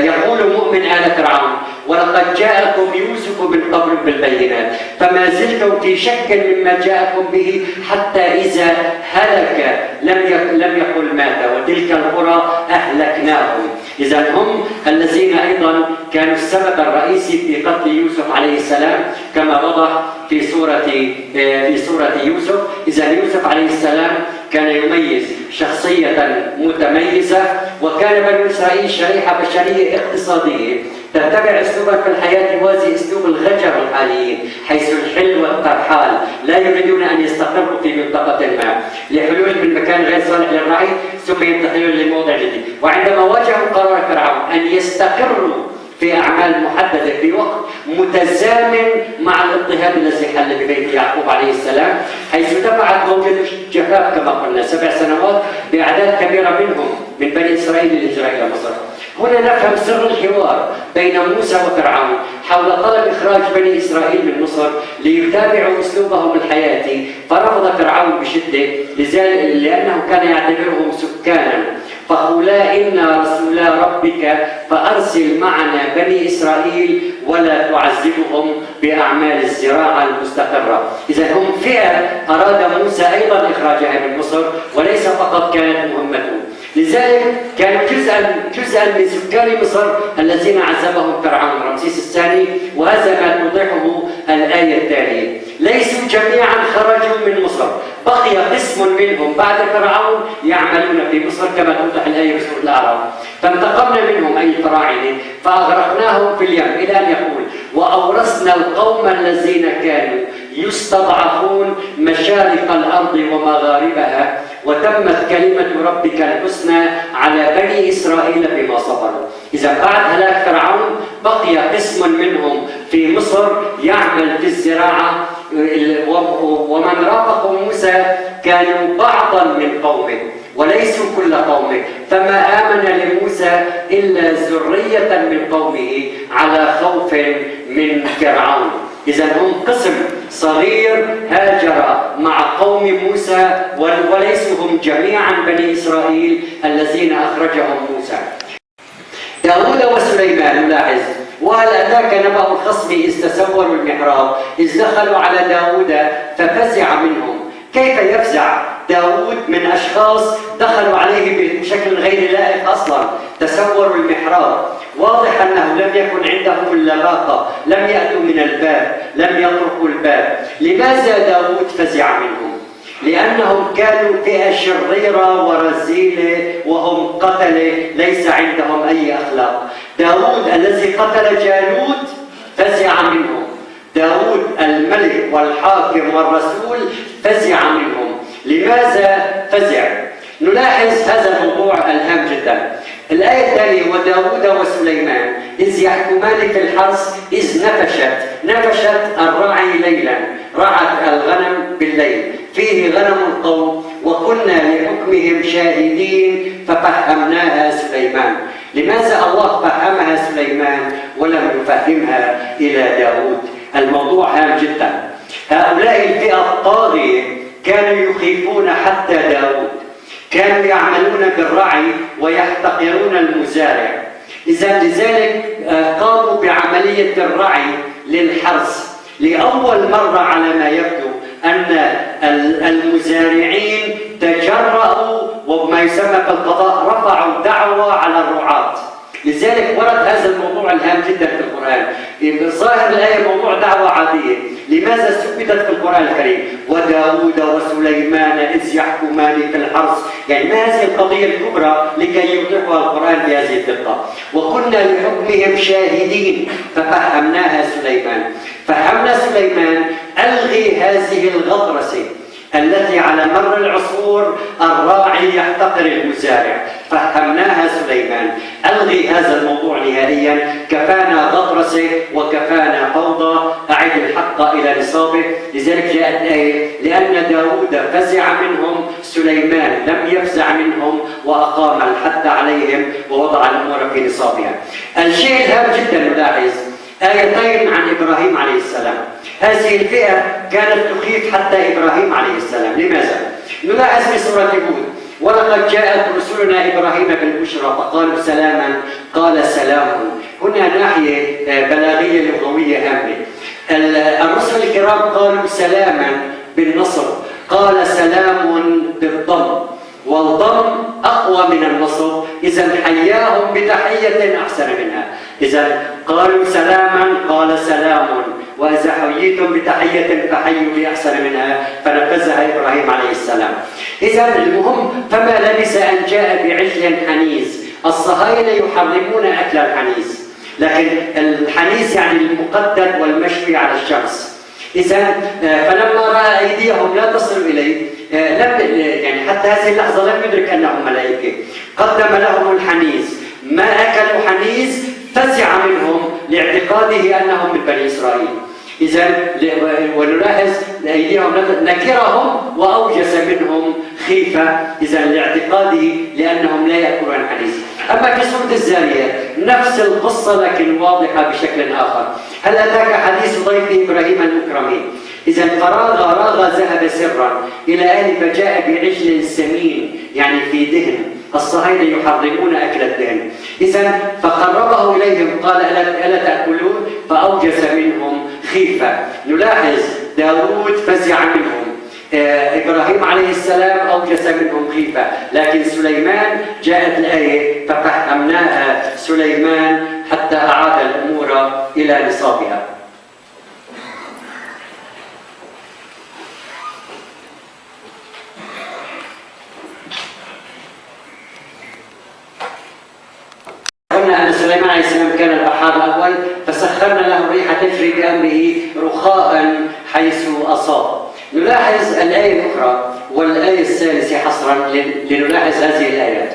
يقول مؤمن آل فرعون: ولقد جاءكم يوسف من قبل بالبينات فما زلتم في شك مما جاءكم به حتى إذا هلك لم يقل مات وتلك القرى أهلكناهم. إذن هم الذين أيضا كانوا السبب الرئيسي في قتل يوسف عليه السلام كما وضح في سورة يوسف. إذن يوسف عليه السلام كان يميز شخصية متميزة، وكان بنو إسرائيل شريحة بشرية اقتصادية تتبع أسلوبا في الحياة يوازي أسلوب الغجر الحاليين، حيث الحل والترحال، لا يريدون أن يستقروا في منطقة ما لحلول من مكان غير صالح للرعي ثم ينتقلون لموضع جديد. وعندما واجهوا قرار فرعون أن يستقروا في أعمال محددة في وقت متزامن مع الاضطهاد الذي حل ببيت يعقوب عليه السلام، حيث دفعت موجة الجفاف كما قلنا 7 سنوات بأعداد كبيرة منهم من بني إسرائيل للهجرة إلى مصر. هنا نفهم سر الحوار بين موسى وفرعون حول طلب إخراج بني إسرائيل من مصر ليتابعوا أسلوبهم الحياتي، فرفض فرعون بشدة لأنه كان يعتبرهم سكانا. فقولا إنا رسولا ربك فأرسل معنا بني إسرائيل ولا تعذبهم بأعمال الزراعة المستقرة. إذا هم فئة أراد موسى أيضا إخراجها من مصر، وليس فقط كانت مهمته. لذلك كانوا جزءا من سكان مصر الذين عذبهم فرعون رمسيس الثاني، وهذا ما توضحه الآية التالية: ليسوا جميعا خرجوا من مصر، بقي قسم منهم بعد فرعون يعملون في مصر كما توضح الآية في سورة الأعراف. فانتقمنا منهم أي الفراعنة فأغرقناهم في اليم، إلى أن يقول: وأورثنا القوم الذين كانوا يستضعفون مشارق الأرض ومغاربها، وتمت كلمة ربك الحسنى على بني إسرائيل بما صبروا. إذا بعد هلاك فرعون بقي قسم منهم في مصر يعمل في الزراعة، ومن رافق موسى كانوا بعضا من قومه وليسوا كل قومه، فما آمن لموسى إلا ذرية من قومه على خوف من فرعون. إذا هم قسم صغير هاجر مع قوم موسى، وليسوا هم جميعا بني إسرائيل الذين أخرجهم موسى. داود وسليمان، نلاحظ: وهل أتاك نبأ الخصم إذ تسوروا المحراب إذ دخلوا على داود ففزع منهم. كيف يفزع داود من أشخاص دخلوا عليه بشكل غير لائق أصلا؟ تسوروا المحراب، واضح أنه لم يكن عندهم اللباقة، لم يأتوا من الباب، لم يطرقوا الباب. لماذا داود فزع منهم؟ لأنهم كانوا فئة شريرة ورزيلة، وهم قتلة ليس عندهم أي أخلاق. داود الذي قتل جالوت فزع منهم، داود الملك والحاكم والرسول فزع منهم. لماذا فزع؟ نلاحظ هذا الموضوع الهام جدا. الآية الثانية: وداود وسليمان إذ يحكمان في الحرث إذ نفشت الراعي ليلا، رعت الغنم بالليل، فيه غنم القوم، وكنا لحكمهم شاهدين ففهمناها سليمان. لماذا الله فهمها سليمان ولم يفهمها إلى داود؟ الموضوع هام جدا. هؤلاء الفئة الطاغية كانوا يخيفون حتى داود، كانوا يعملون بالرعي ويحتقرون المزارع. إذا لذلك قاموا بعملية الرعي للحرث. لأول مرة على ما يبدو أن المزارعين تجرؤوا، وما يسمى بالقضاء رفعوا دعوة على الرعاة. لذلك ورد هذا الموضوع الهام جدا في القرآن. ظاهر الآية موضوع دعوة عادية، لماذا ثبتت في القرآن الكريم؟ وداود وسليمان إذ يحكمان في الحرث، يعني ما هذه القضية الكبرى لكي يوضحها القرآن بهذه الدقة؟ وكنا لحكمهم شاهدين ففهمناها سليمان. فهمنا سليمان: ألغي هذه الغطرسة التي على مر العصور الراعي يحتقر المزارع. فهمناها سليمان: ألغي هذا الموضوع نهائيا، كفانا غطرسة وكفانا فوضى، أعد الحق إلى نصابه. لذلك جاءت الآية: لأن داود فزع منهم، سليمان لم يفزع منهم، وأقام الحد عليهم ووضع الأمور في نصابها. الشيء الهام جدا نلاحظ آيتين عن إبراهيم عليه السلام. هذه الفئة كانت تخيف حتى إبراهيم عليه السلام. لماذا؟ نلاحظ في سورة هود: ولقد جاءت رسلنا إبراهيم بالبشرى فقالوا سلاما قال سلام. هنا ناحية بلاغية لغوية هامة. الرسل الكرام قالوا سلاما بالنصب، قال سلام بالضم، والضم أقوى من النصب. إذا حياهم بتحية أحسن منها. إذا قالوا سلاما قال سلام، وإذا حييتم بتحية فحيوا بأحسن منها، فنفذها إبراهيم عليه السلام. إذا المهم، فما لبث أن جاء بعجل حنيذ. الصهاينة يحرمون أكل الحنيذ، لكن الحنيذ يعني المقدد والمشوي على الشمس. إذا فلما رأى أيديهم لا تصل إليه، يعني حتى هذه اللحظة لم يدرك أنهم ملائكة، قدم لهم الحنيذ. ما أكلوا حنيذ فزع منهم لاعتقاده أنهم من بني إسرائيل. إذا ونلاحظ أيديهم نكرهم وأوجس منهم خيفة، إذا لاعتقاده لأنهم لا يأكلون الحنيذ. أما في سورة الزاريات نفس القصة لكن واضحة بشكل آخر. هل أتاك حديث ضيف إبراهيم المكرمين؟ إذا فراغ ذهب سرا إلى أهله فجاء بعجل سمين، يعني في دهن. الصهاينة يحرمون أكل الدهن. إذا فقربه إليهم قال ألا تأكلون؟ فأوجس منهم خيفة. نلاحظ داود فزع منهم، إبراهيم عليه السلام أوجس منهم خيفة، لكن سليمان جاءت الآية ففهمناها سليمان حتى أعاد الأمور إلى نصابها. قلنا أن سليمان عليه السلام كان البحار الأول، فسخرنا له الريح تجري بأمره رخاء حيث أصاب. نلاحظ الآية الأخرى والآية الثالثة حصرا لنلاحظ هذه الآيات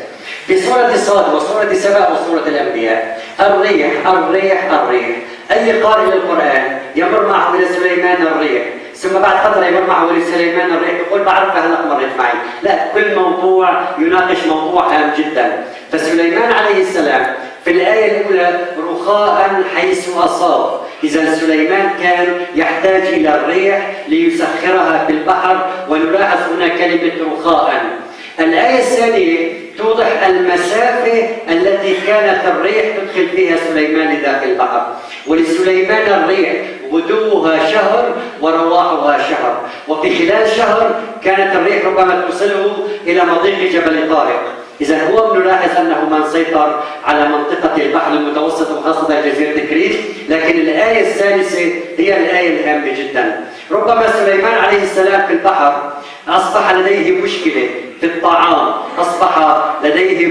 في سورة صاد وسورة سبأ وسورة الأنبياء. الريح الريح الريح. أي قارئ للقرآن يمر معه إلى سليمان الريح، ثم بعد فترة يمر معه إلى سليمان الريح يقول بعرفها هلأ مرت معي. لا، كل موضوع يناقش موضوع هام جدا. فسليمان عليه السلام في الآية الأولى رخاء حيث أصاب. إذا سليمان كان يحتاج إلى الريح ليسخرها في البحر، ونلاحظ هنا كلمة رخاء. الآية الثانية توضح المسافة التي كانت الريح تدخل فيها سليمان لداخل البحر. ولسليمان الريح غدوها شهر ورواحها شهر، وفي خلال شهر كانت الريح ربما توصله إلى مضيق جبل طارق. إذا هو نلاحظ أنه من سيطر على منطقة البحر المتوسط وخاصة جزيرة كريت، لكن الآية الثالثة هي الآية الهامة جدا. ربما سليمان عليه السلام في البحر أصبح لديه مشكلة في الطعام، أصبح لديه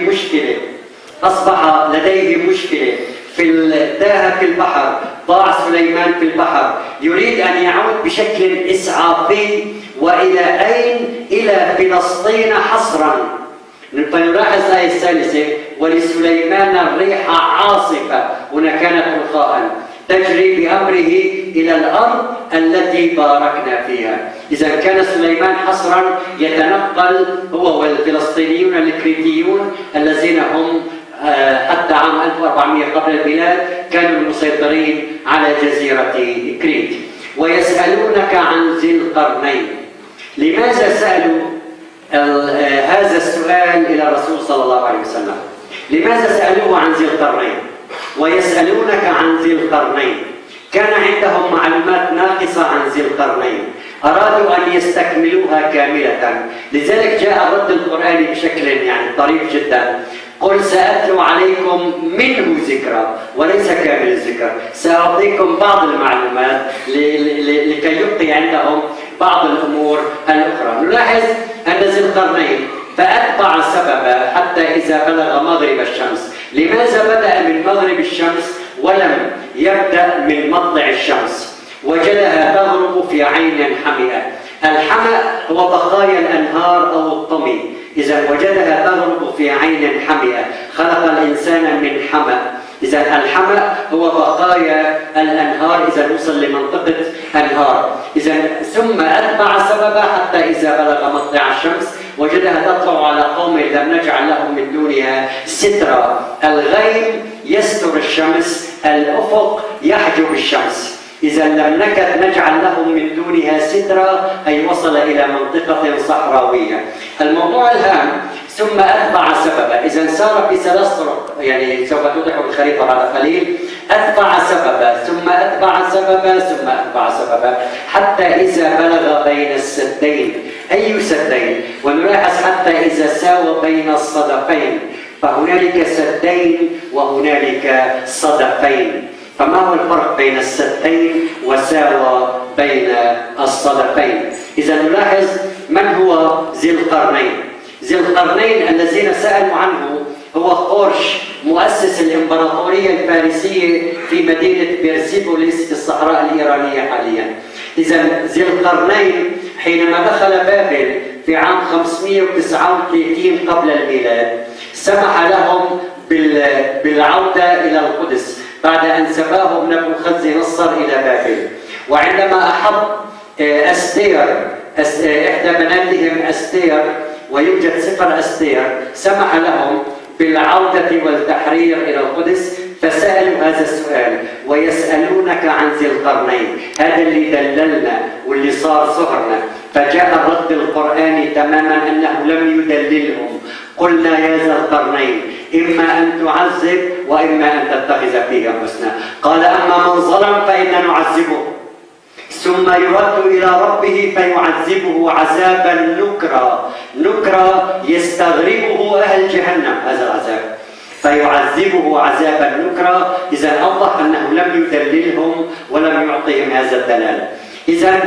مشكلة في التاهة في البحر، ضاع سليمان في البحر، يريد أن يعود بشكل إسعافي. وإلى أين؟ إلى فلسطين حصرا. فنلاحظ الآية الثالثة ولسليمان الريح عاصفة، هنا كانت رخاء تجري بأمره إلى الأرض التي باركنا فيها. إذا كان سليمان حصرا يتنقل هو والفلسطينيون الكريتيون الذين هم حتى عام 1400 قبل الميلاد كانوا المسيطرين على جزيرة كريت. ويسألونك عن ذي القرنين. لماذا سألوا هذا السؤال إلى الرسول صلى الله عليه وسلم؟ لماذا سألوه عن ذي القرنين؟ ويسألونك عن ذي القرنين. كان عندهم معلومات ناقصة عن ذي القرنين، أرادوا أن يستكملوها كاملة، لذلك جاء الرد القرآني بشكل طريف جدا. قل سأتلو عليكم منه ذكرى، وليس كامل الذكر. سأعطيكم بعض المعلومات لكي يبقي عندهم بعض الأمور الأخرى. نلاحظ أن ذي القرنين فأتبع سببا حتى إذا بلغ مغرب الشمس. لماذا بدأ من مغرب الشمس ولم يبدأ من مطلع الشمس؟ وجدها تغرب في عين حمئة. الحمأ هو بقايا الأنهار أو الطمي. إذا وجدها تغرب في عين حمئة. خلق الإنسان من حمأ. إذا الحمأ هو بقايا الأنهار إذا وصل لمنطقة أنهار. إذا ثم أتبع سببا حتى إذا بلغ مطلع الشمس وجدها تطلع على قوم لم نجعل لهم من دونها سترا. الغيم يستر الشمس، الأفق يحجب الشمس. إذا لم نكد نجعل لهم من دونها سترا، أي وصل إلى منطقة صحراوية. الموضوع الهام ثم أتبع سببا. إذا سار في ثلاث طرق، سوف توضح الخريطة بعد قليل. أتبع سببا ثم أتبع سببا ثم أتبع سببا حتى إذا بلغ بين السدين. أي سدين؟ ونلاحظ حتى إذا ساوى بين الصدفين، فهنالك سدين وهنالك صدفين. فما هو الفرق بين السدين وساوى بين الصدفين؟ إذا نلاحظ من هو ذي القرنين. ذي القرنين الذين سألوا عنه هو قورش مؤسس الإمبراطورية الفارسية في مدينة بيرسيبوليس في الصحراء الإيرانية حاليا. إذا ذي القرنين حينما دخل بابل في عام 539 قبل الميلاد سمح لهم بالعودة إلى القدس بعد أن سباهم نبوخذ نصر إلى بابل. وعندما أحب أستير إحدى بناتهم أستير، ويوجد سفر أستير، سمح لهم بالعودة والتحرير إلى القدس، فسألوا هذا السؤال ويسألونك عن ذي القرنين. هذا اللي دللنا واللي صار سهرنا. فجاء الرد القرآني تماما أنه لم يدللهم. قلنا يا ذا القرنين إما أن تعذب وإما أن تتخذ فيها حسنا. قال أما من ظلم فإنا نعذبه ثم يرد إلى ربه فيعذبه عذابا نكرا يستغربه أهل جهنم هذا العذاب، فيعذبه عذابا نكرا. إذا أوضح أنه لم يذللهم ولم يعطيهم هذا الدلال. إذا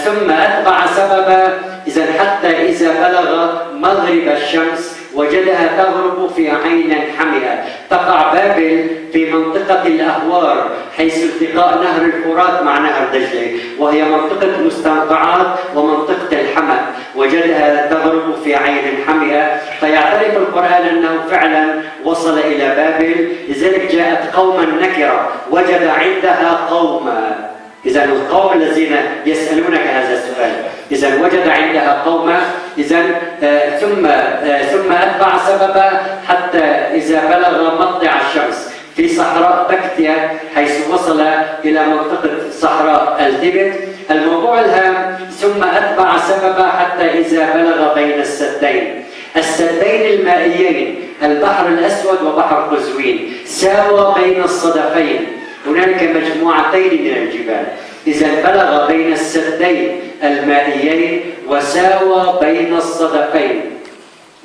ثم أتبع سببا، إذا حتى إذا بلغ مغرب الشمس وجدها تغرب في عين حمئة. تقع بابل في منطقة الأهوار حيث التقاء نهر الفرات مع نهر دجلة، وهي منطقة مستنقعات ومنطقة الحمأ. وجدها تغرب في عين حمئة، فيعترف القرآن أنه فعلا وصل إلى بابل. لذلك جاءت قوما نكرة وجد عندها قوما. إذا القوم الذين يسألونك هذا السؤال، إذا وجد عندها قوما. إذا ثم أتبع سببا حتى إذا بلغ مطلع الشمس في صحراء بكتيا حيث وصل إلى منطقة صحراء التبت. الموضوع الهام ثم أتبع سببا حتى إذا بلغ بين السدين المائيين البحر الأسود وبحر قزوين، ساوى بين الصدفين. هنالك مجموعتين من الجبال. إذا بلغ بين السدين المائيين وساوى بين الصدفين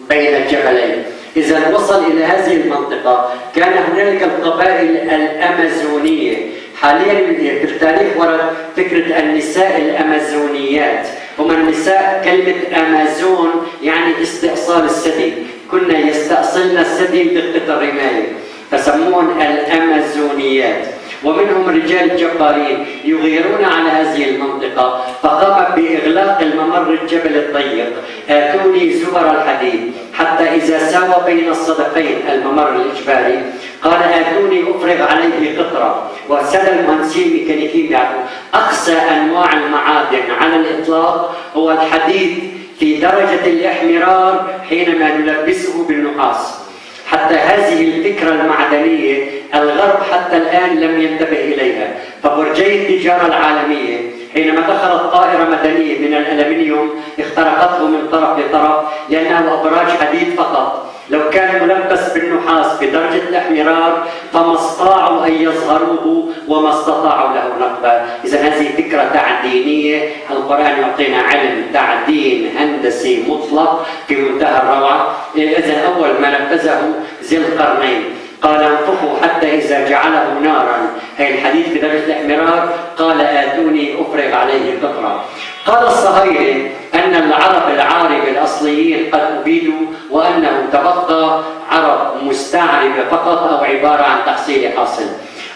بين الجبلين. إذا وصل إلى هذه المنطقة. كان هنالك القبائل الأمازونية. حاليا في التاريخ ورد فكرة النساء الأمازونيات. هم النساء، كلمة أمازون يعني استئصال الثدي، كنا يستأصلن الثدي بدقة الرماية فسمون الأمازونيات. ومنهم رجال جبارين يغيرون على هذه المنطقة، فقام بإغلاق الممر الجبل الضيق. آتوني زبر الحديد حتى إذا ساوى بين الصدفين الممر الإجباري قال آتوني أفرغ عليه قطرة. والسادة المهندسين الميكانيكيين بيعرفوا أقصى أنواع المعادن على الإطلاق هو الحديد في درجة الاحمرار حينما نلبسه بالنحاس. حتى هذه الفكرة المعدنية الغرب حتى الآن لم ينتبه إليها. فبرجي التجارة العالمية حينما دخلت طائرة مدنية من الألمنيوم اخترقته من طرف لطرف لأنه أبراج حديد فقط. لو كان ملبس بالنحاس بدرجة الاحمرار فما استطاعوا أن يظهروه وما استطاعوا له نقبة. إذا هذه فكرة تعدينية. القرآن يعطينا علم تعدين هندسي مطلق في منتهى الروعة. إذا أول ما نفذه ذي القرنين قال انفخوا حتى إذا جعله نارا، أي الحديد بدرجة الاحمرار، قال آتوني أفرغ عليه قطرة. قال الصهيلي أن العرب العاربة الأصليين قد أبيدوا وأنه تبقى عرب مستعربة فقط أو عبارة عن تحصيل حاصل.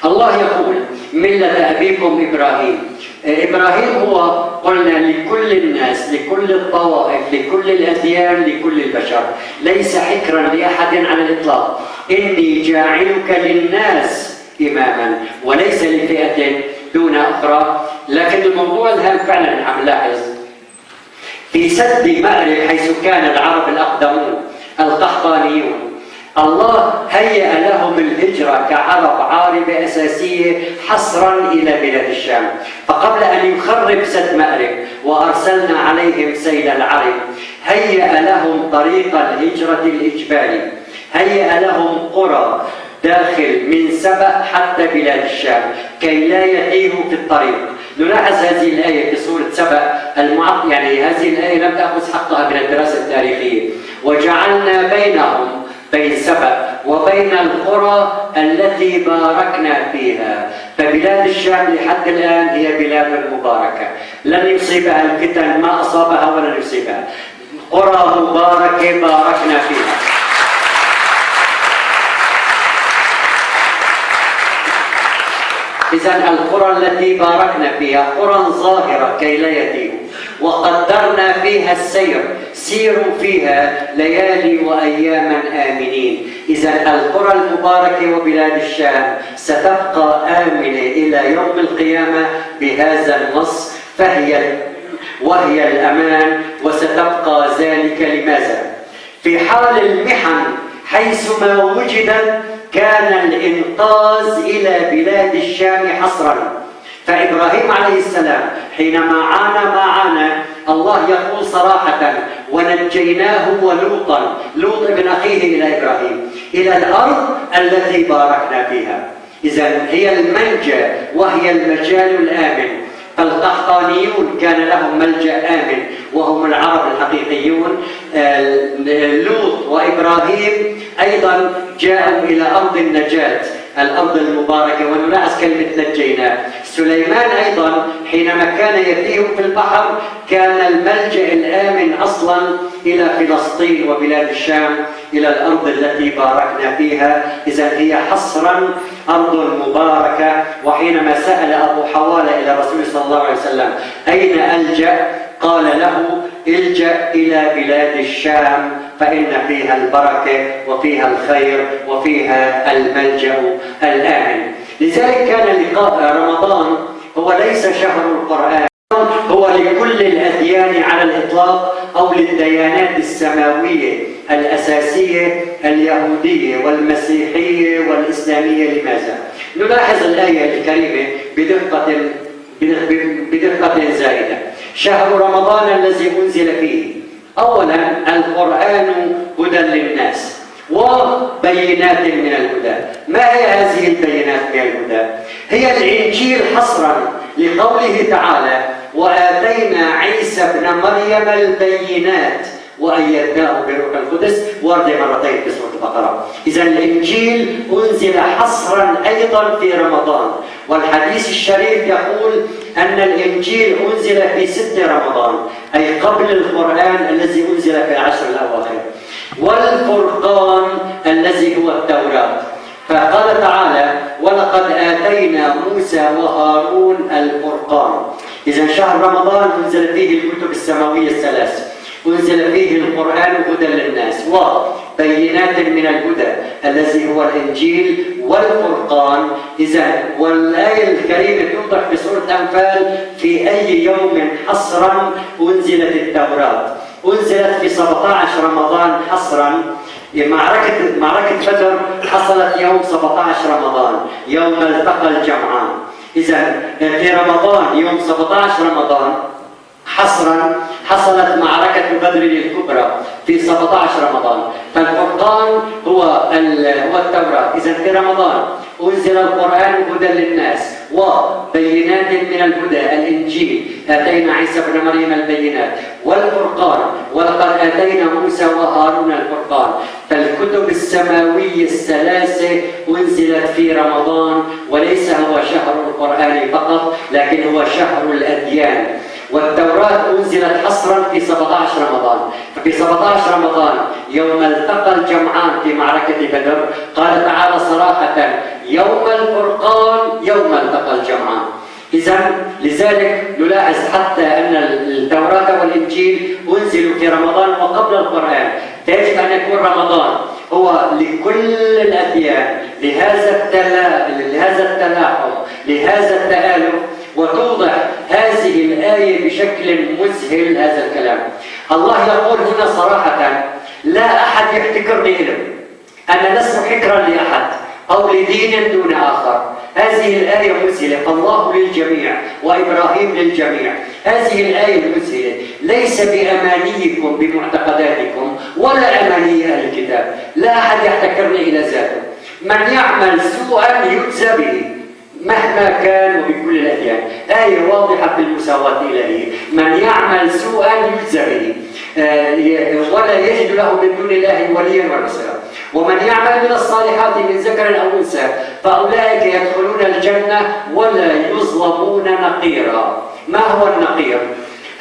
الله يقول ملة أبيكم إبراهيم. إبراهيم هو قلنا لكل الناس، لكل الطوائف، لكل الأديان، لكل البشر، ليس حكرا لأحد على الإطلاق. إني جاعلك للناس إماما، وليس لفئة دون أخرى. لكن الموضوع الهام فعلا عم نلاحظ في سد مأرب حيث كان العرب الأقدمون القحطانيون، الله هيأ لهم الهجرة كعرب عاربة أساسية حصرا إلى بلاد الشام. فقبل أن يخرب سد مأرب وأرسلنا عليهم سيل العرب هيأ لهم طريق الهجرة الإجباري، هيأ لهم قرى داخل من سبأ حتى بلاد الشام كي لا يتيهوا في الطريق. نلاحظ هذه الآية في سورة سبأ يعني هذه الآية لم تأخذ حقها من الدراسة التاريخية. وجعلنا بينهم، بين سبأ وبين القرى التي باركنا فيها. فبلاد الشام لحد الآن هي بلاد مباركة، لن يصيبها الفتن ما أصابها ولن يصيبها. قرى مباركة باركنا فيها. إذن القرى التي باركنا فيها قرى ظاهرة كي لا يتيهوا، وقدرنا فيها السير، سيروا فيها ليالي وأياما آمنين. إذن القرى المباركة وبلاد الشام ستبقى آمنة إلى يوم القيامة بهذا النص، وهي الأمان، وستبقى ذلك لماذا؟ في حال المحن حيثما وجدت كان الإنقاذ إلى بلاد الشام حصرا. فإبراهيم عليه السلام حينما عانى ما عانى الله يقول صراحة ونجيناه ولوطا، لوط ابن أخيه إلى إبراهيم، إلى الأرض التي باركنا فيها. إذن هي المنجى وهي المجال الآمن. فالقحطانيون كان لهم ملجأ آمن وهم العرب الحقيقيون. لوط وإبراهيم أيضا جاءوا إلى أرض النجاة، الأرض المباركة، ونلاحظ كلمة نجينا. سليمان أيضا حينما كان يتيه في البحر كان الملجأ الآمن أصلا إلى فلسطين وبلاد الشام، إلى الأرض التي باركنا فيها. إذا هي حصرا أرض مباركة. وحينما سأل أبو حوالة إلى رسول صلى الله عليه وسلم أين ألجأ؟ قال له الجأ إلى بلاد الشام فإن فيها البركة وفيها الخير وفيها الملجأ الآمن. لذلك كان لقاء رمضان هو ليس شهر القرآن، هو لكل الأديان على الإطلاق، أو للديانات السماوية الأساسية اليهودية والمسيحية والإسلامية. لماذا؟ نلاحظ الآية الكريمة بدقة زائدة. شهر رمضان الذي أنزل فيه أولا القرآن هدى للناس وبينات من الهدى. ما هي هذه البينات من الهدى؟ هي الإنجيل حصرا لقوله تعالى وآتينا عيسى ابن مريم البينات وأيدناه بروح القدس، ورد مرتين في سورة البقرة. إذا الإنجيل أنزل حصرا أيضا في رمضان، والحديث الشريف يقول أن الإنجيل أنزل في 6 رمضان، أي قبل القرآن الذي أنزل في العشر الأواخر، والفرقان الذي هو التوراة. فقال تعالى ولقد آتينا موسى وهارون الفرقان. إذا شهر رمضان أنزل فيه الكتب السماوية الثلاث، أنزل فيه القرآن هدى للناس وبينات من الهدى الذي هو الإنجيل والفرقان. إذا والآية الكريمة توضح في سورة الأنفال في أي يوم حصرا أنزلت التوراة. أنزلت في 17 رمضان حصرا. معركة بدر حصلت يوم 17 رمضان، يوم التقى الجمعان. إذا في رمضان يوم 17 رمضان حصرا حصلت معركة بدر الكبرى في 17 رمضان. فالفرقان هو التوراة. إذا في رمضان أنزل القرآن هدى للناس وبينات من الهدى الإنجيل، آتينا عيسى ابن مريم البينات والفرقان، ولقد آتينا موسى وهارون الفرقان. فالكتب السماوية الثلاثة أنزلت في رمضان، وليس هو شهر القرآن فقط، لكن هو شهر الأديان. والتوراة أنزلت حصرا في 17 رمضان. ففي 17 رمضان يوم التقى الجمعان في معركة بدر قال تعالى صراحة يوم الفرقان يوم التقى الجمعان. إذا لذلك نلاحظ حتى أن التوراة والإنجيل أنزلوا في رمضان وقبل القرآن. يجب أن يكون رمضان هو لكل الأديان، لهذا التلاحم، لهذا التآلف. وتوضح هذه الآية بشكل مذهل هذا الكلام. الله يقول هنا صراحة لا أحد يحتكرني إليه، أنا لست حكرا لأحد أو لدين دون آخر. هذه الآية مذهلة، فالله للجميع وإبراهيم للجميع. هذه الآية المذهلة ليس بأمانيكم بمعتقداتكم ولا أماني أهل الكتاب. لا أحد يحتكرني إلى ذاته. من يعمل سوءا يجزى به مهما كان وبكل الأديان. آية واضحة في المساواة الإلهية. من يعمل سوءا يجزى به ولا يجد له من دون الله وليا ونصيرا. ومن يعمل من الصالحات من ذكر أو أنثى فأولئك يدخلون الجنة ولا يظلمون نقيرا. ما هو النقير؟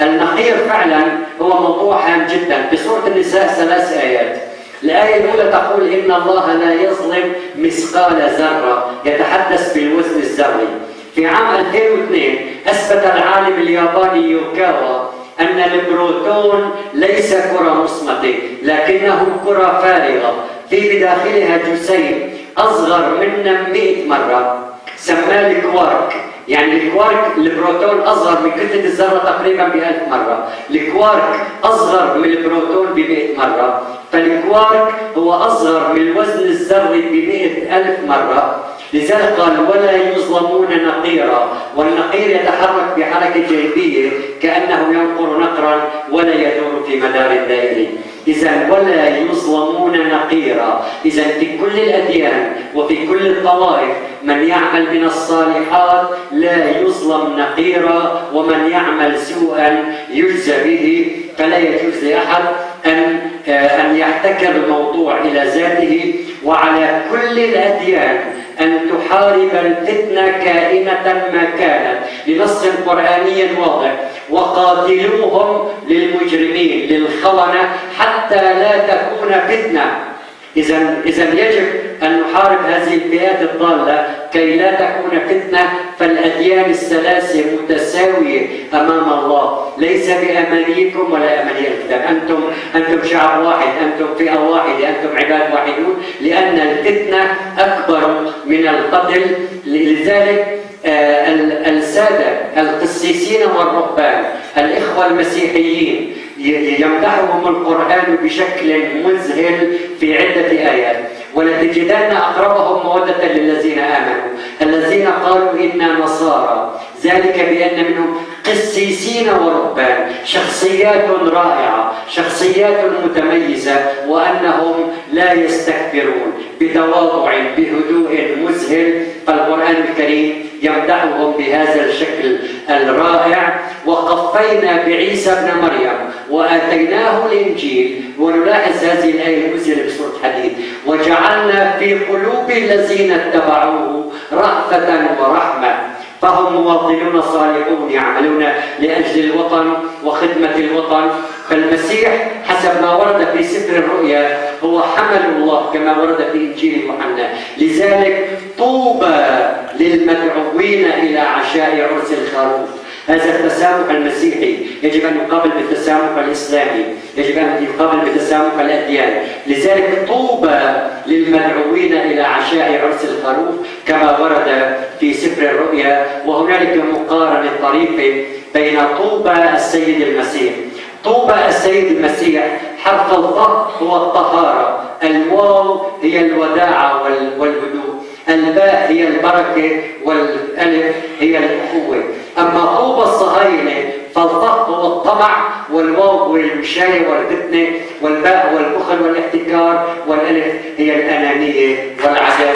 النقير فعلا هو موضوع هام جدا. في سورة النساء 3 آيات. الآية الأولى تقول إن الله لا يظلم مثقال ذرة، يتحدث بالوزن الذري. في عام 2002 أثبت العالم الياباني يوكاوا أن البروتون ليس كرة مصمتة، لكنه كرة فارغة في بداخلها جسيم أصغر منا 100 مرة، سماه الكوارك. يعني الكوارك البروتون أصغر من كتلة الذرة تقريبا ب1000 مرة، الكوارك أصغر من البروتون ب100 مرة. فالكوارك هو أصغر من الوزن الذري ب100,000 مرة. لذلك قال ولا يظلمون نقيرا، والنقير يتحرك بحركة جانبية كأنه ينقر نقرا ولا يدور في مدار دائري. إذا ولا يظلمون نقيرا، إذا في كل الأديان وفي كل الطوائف من يعمل من الصالحات لا يظلم نقيرا، ومن يعمل سوءا يجزى به. فلا يجوز لأحد أن يحتكر الموضوع إلى ذاته، وعلى كل الأديان أن تحارب الفتنة كائنة ما كانت، لنص قرآني واضح: وقاتلوهم للمجرمين للخونة حتى لا تكون فتنة. إذا يجب أن نحارب هذه الفئات الضالة كي لا تكون فتنة. فالأديان الثلاثة متساوية أمام الله، ليس بأمانيكم ولا أماني الكتاب. أنتم شعب واحد، أنتم فئة واحدة، أنتم عباد واحدون، لأن الفتنة أكبر من القتل. لذلك السادة القسيسين والرهبان الإخوة المسيحيين يمدحهم القرآن بشكل مذهل في عدة آيات. ولتجدن أقربهم مودة للذين آمنوا الذين قالوا إنا نصارى، ذلك بأن منهم قسيسين ورهبان، شخصيات رائعة، شخصيات متميزة، وأنهم لا يستكبرون، بتواضع بهدوء مذهل. فالقرآن الكريم يمدحهم بهذا الشكل الرائع. وقفينا بعيسى ابن مريم وآتيناه الإنجيل، ونلاحظ هذه الآية المذهلة بسورة حديد: وجعلنا في قلوب الذين اتبعوه رأفة ورحمة، فهم مواطنون صالحون يعملون لأجل الوطن وخدمة الوطن. فالمسيح حسب ما ورد في سفر الرؤيا هو حمل الله كما ورد في إنجيل يوحنا. لذلك طوبى للمدعوين إلى عشاء عرس الخروف. هذا التسامح المسيحي يجب أن يقابل بالتسامح الإسلامي، يجب أن يقابل بالتسامح الأديان. لذلك طوبى للمدعوين إلى عشاء عرس الخروف كما ورد في سفر الرؤيا. وهنالك مقارنة طريفة بين طوبى السيد المسيح. طوبى السيد المسيح حرف الضاء هو الطهارة، الواو هي الوداعة والهدوء، الباء هي البركة، والألف هي الأخوة. أما طوبى الصهاينة فالضاء هو الطمع، والواو هو المشاية والفتنة، والباء هو البخل والاحتكار، والألف هي الأنانية والعداوة.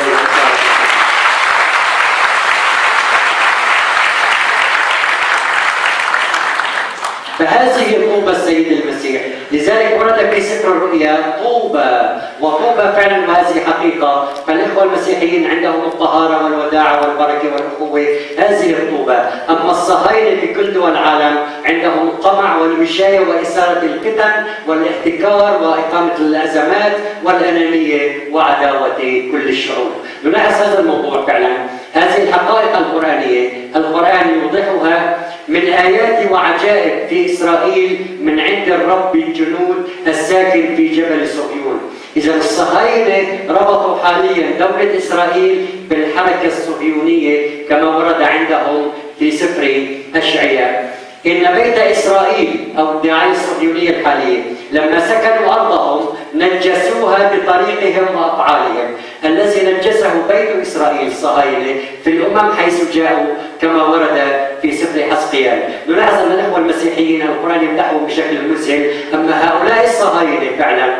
فهذه طوبى السيد المسيح. لذلك ورد في سفر الرؤيا طوبى، وطوبى فعلا وهذه حقيقة. فالإخوة المسيحيين عندهم الطهارة والوداعة والبركة والأخوة، هذه الطوبى. أما الصهاينة في كل دول العالم عندهم الطمع والمشاية وإثارة الفتن والاحتكار وإقامة الأزمات والأنانية وعداوة كل الشعوب. نلاحظ هذا الموضوع فعلا. هذه الحقائق القرآنية القرآن يوضحها من آيات وعجائب في إسرائيل من عند الرب الجنود الساكن في جبل صهيون. إذا الصهاينة ربطوا حاليا دولة إسرائيل بالحركة الصهيونية كما ورد عندهم في سفر أشعياء: إن بيت إسرائيل أو الدعاية الصهيونية الحالية لما سكنوا أرضهم نجسوها بطريقهم وأفعالهم. الذي نجسه بيت إسرائيل الصهاينة في الأمم حيث جاءوا كما ورد في سفر حزقيال. نلاحظ أن الأخوة المسيحيين القرآن يمدحهم بشكل مذهل. أما هؤلاء الصهاينة فعلا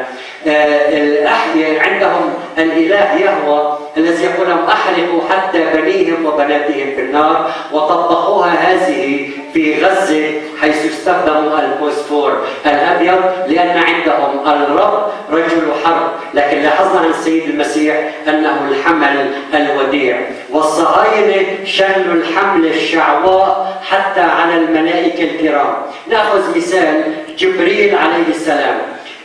عندهم الإله يهوه الذي يقول لهم أحرقوا حتى بنيهم وبناتهم في النار، وطبقوها هذه في غزة حيث استخدموا الفوسفور الأبيض لأن عندهم الرب رجل حرب. لكن لاحظنا عن السيد المسيح أنه الحمل الوديع، والصهاينة شنوا الحمل الشعواء حتى على الملائكة الكرام. نأخذ مثال جبريل عليه السلام.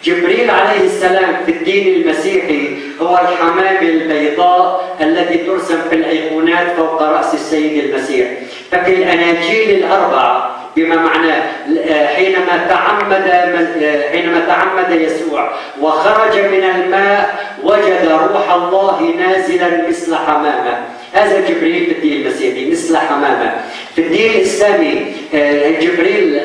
جبريل عليه السلام في الدين المسيحي هو الحمامة البيضاء التي ترسم في الأيقونات فوق رأس السيد المسيح. ففي الأناجيل الأربعة بما معناه حينما تعمد يسوع وخرج من الماء وجد روح الله نازلا مثل حمامة. هذا جبريل في الدين المسيحي مثل حمامة. في الدين الإسلامي جبريل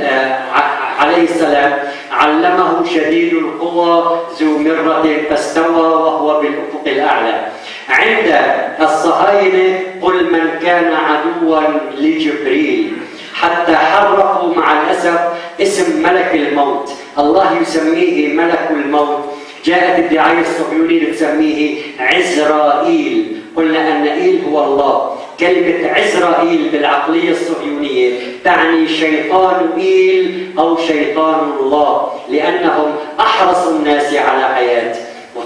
عليه السلام علمه شديد القوى ذو مرة فاستوى وهو بالأفق الأعلى. عند الصهاينة قل من كان عدوا لجبريل، حتى حرفوا مع الأسف اسم ملك الموت. الله يسميه ملك الموت، جاءت الدعاية الصهيونية تسميه عزرائيل. قلنا أن إيل هو الله. كلمة عزرائيل بالعقلية الصهيونية تعني شيطان إيل أو شيطان الله، لأنهم أحرصوا الناس على حياة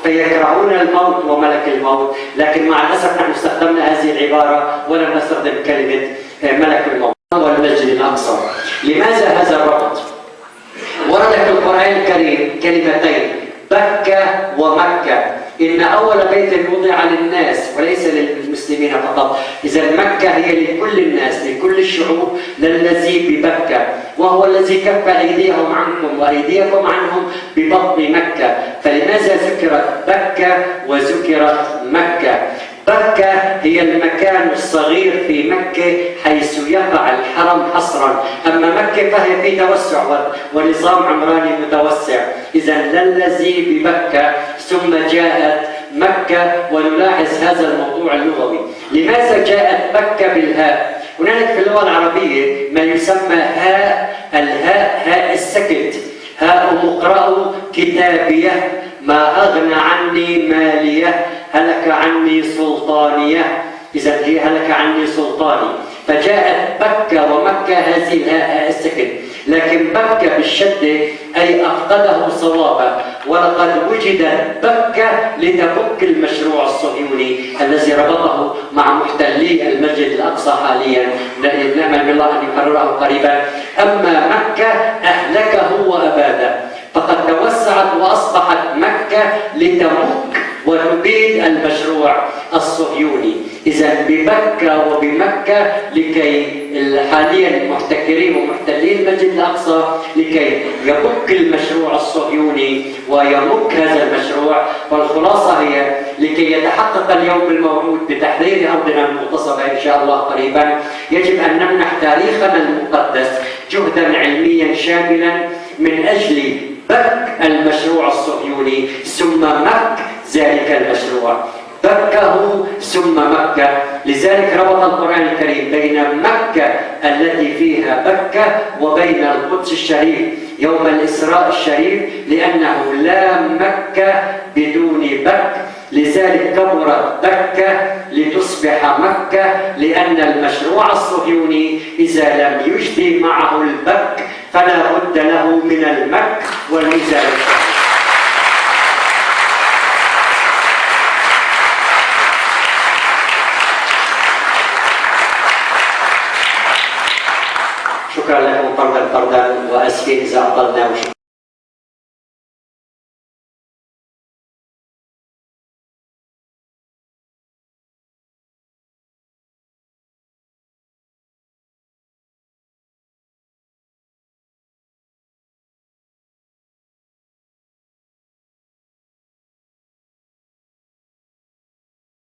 فيكرهون الموت وملك الموت. لكن مع الأسف نحن استخدمنا هذه العبارة ولم نستخدم كلمة ملك الموت والمسجد الأقصى. لماذا هذا الربط؟ ورد في القرآن الكريم كلمتين بكة ومكة، إن أول بيت وضع للناس وليس للمسلمين فقط. إذا مكة هي لكل الناس لكل الشعوب، للذي ببكة، وهو الذي كف أيديهم عنكم وأيديكم عنهم ببطن مكة. فلماذا ذكرت بكة وذكرت مكة؟ بكة هي المكان الصغير في مكة حيث يقع الحرم حصرا، أما مكة فهي في توسع ونظام عمراني متوسع. إذا للذي ببكة ثم جاءت مكة. ونلاحظ هذا الموضوع اللغوي. لماذا جاءت مكة بالهاء؟ هناك في اللغة العربية ما يسمى هاء، الهاء هاء السكت، هاء مقرأ كتابية، ما أغنى عني مالية، هلك عني سلطانية. إذا هي هلك عني سلطاني. فجاءت بكة ومكة هذه الهاء السكت. لكن بكة بالشدة أي أفقده صوابه. ولقد وجدت بكة لتفك المشروع الصهيوني الذي ربطه مع محتلي المسجد الأقصى حاليا. نأمل بالله أن يحرره قريبا. أما مكة أهلكه وأباده، فقد توسعت وأصبحت مكة لتمك وتبيد المشروع الصهيوني. إذا بمكة وبمكة لكي حاليا المحتكرين ومحتلين المسجد الأقصى لكي يمك المشروع الصهيوني ويمك هذا المشروع. والخلاصة هي لكي يتحقق اليوم الموعود بتحرير أرضنا المغتصبة إن شاء الله قريبا، يجب أن نمنح تاريخنا المقدس جهدا علميا شاملا من أجل بك المشروع الصهيوني ثم مك ذلك المشروع. بكه ثم مكة. لذلك ربط القرآن الكريم بين مكة التي فيها بكة وبين القدس الشريف يوم الإسراء الشريف، لأنه لا مكة بدون بك. لذلك كبرت بكة لتصبح مكة، لأن المشروع الصهيوني إذا لم يجدي معه البك فلا بد له من المك والميزان. شكرا لكم فردا فردا، واسفين اذا اطلنا.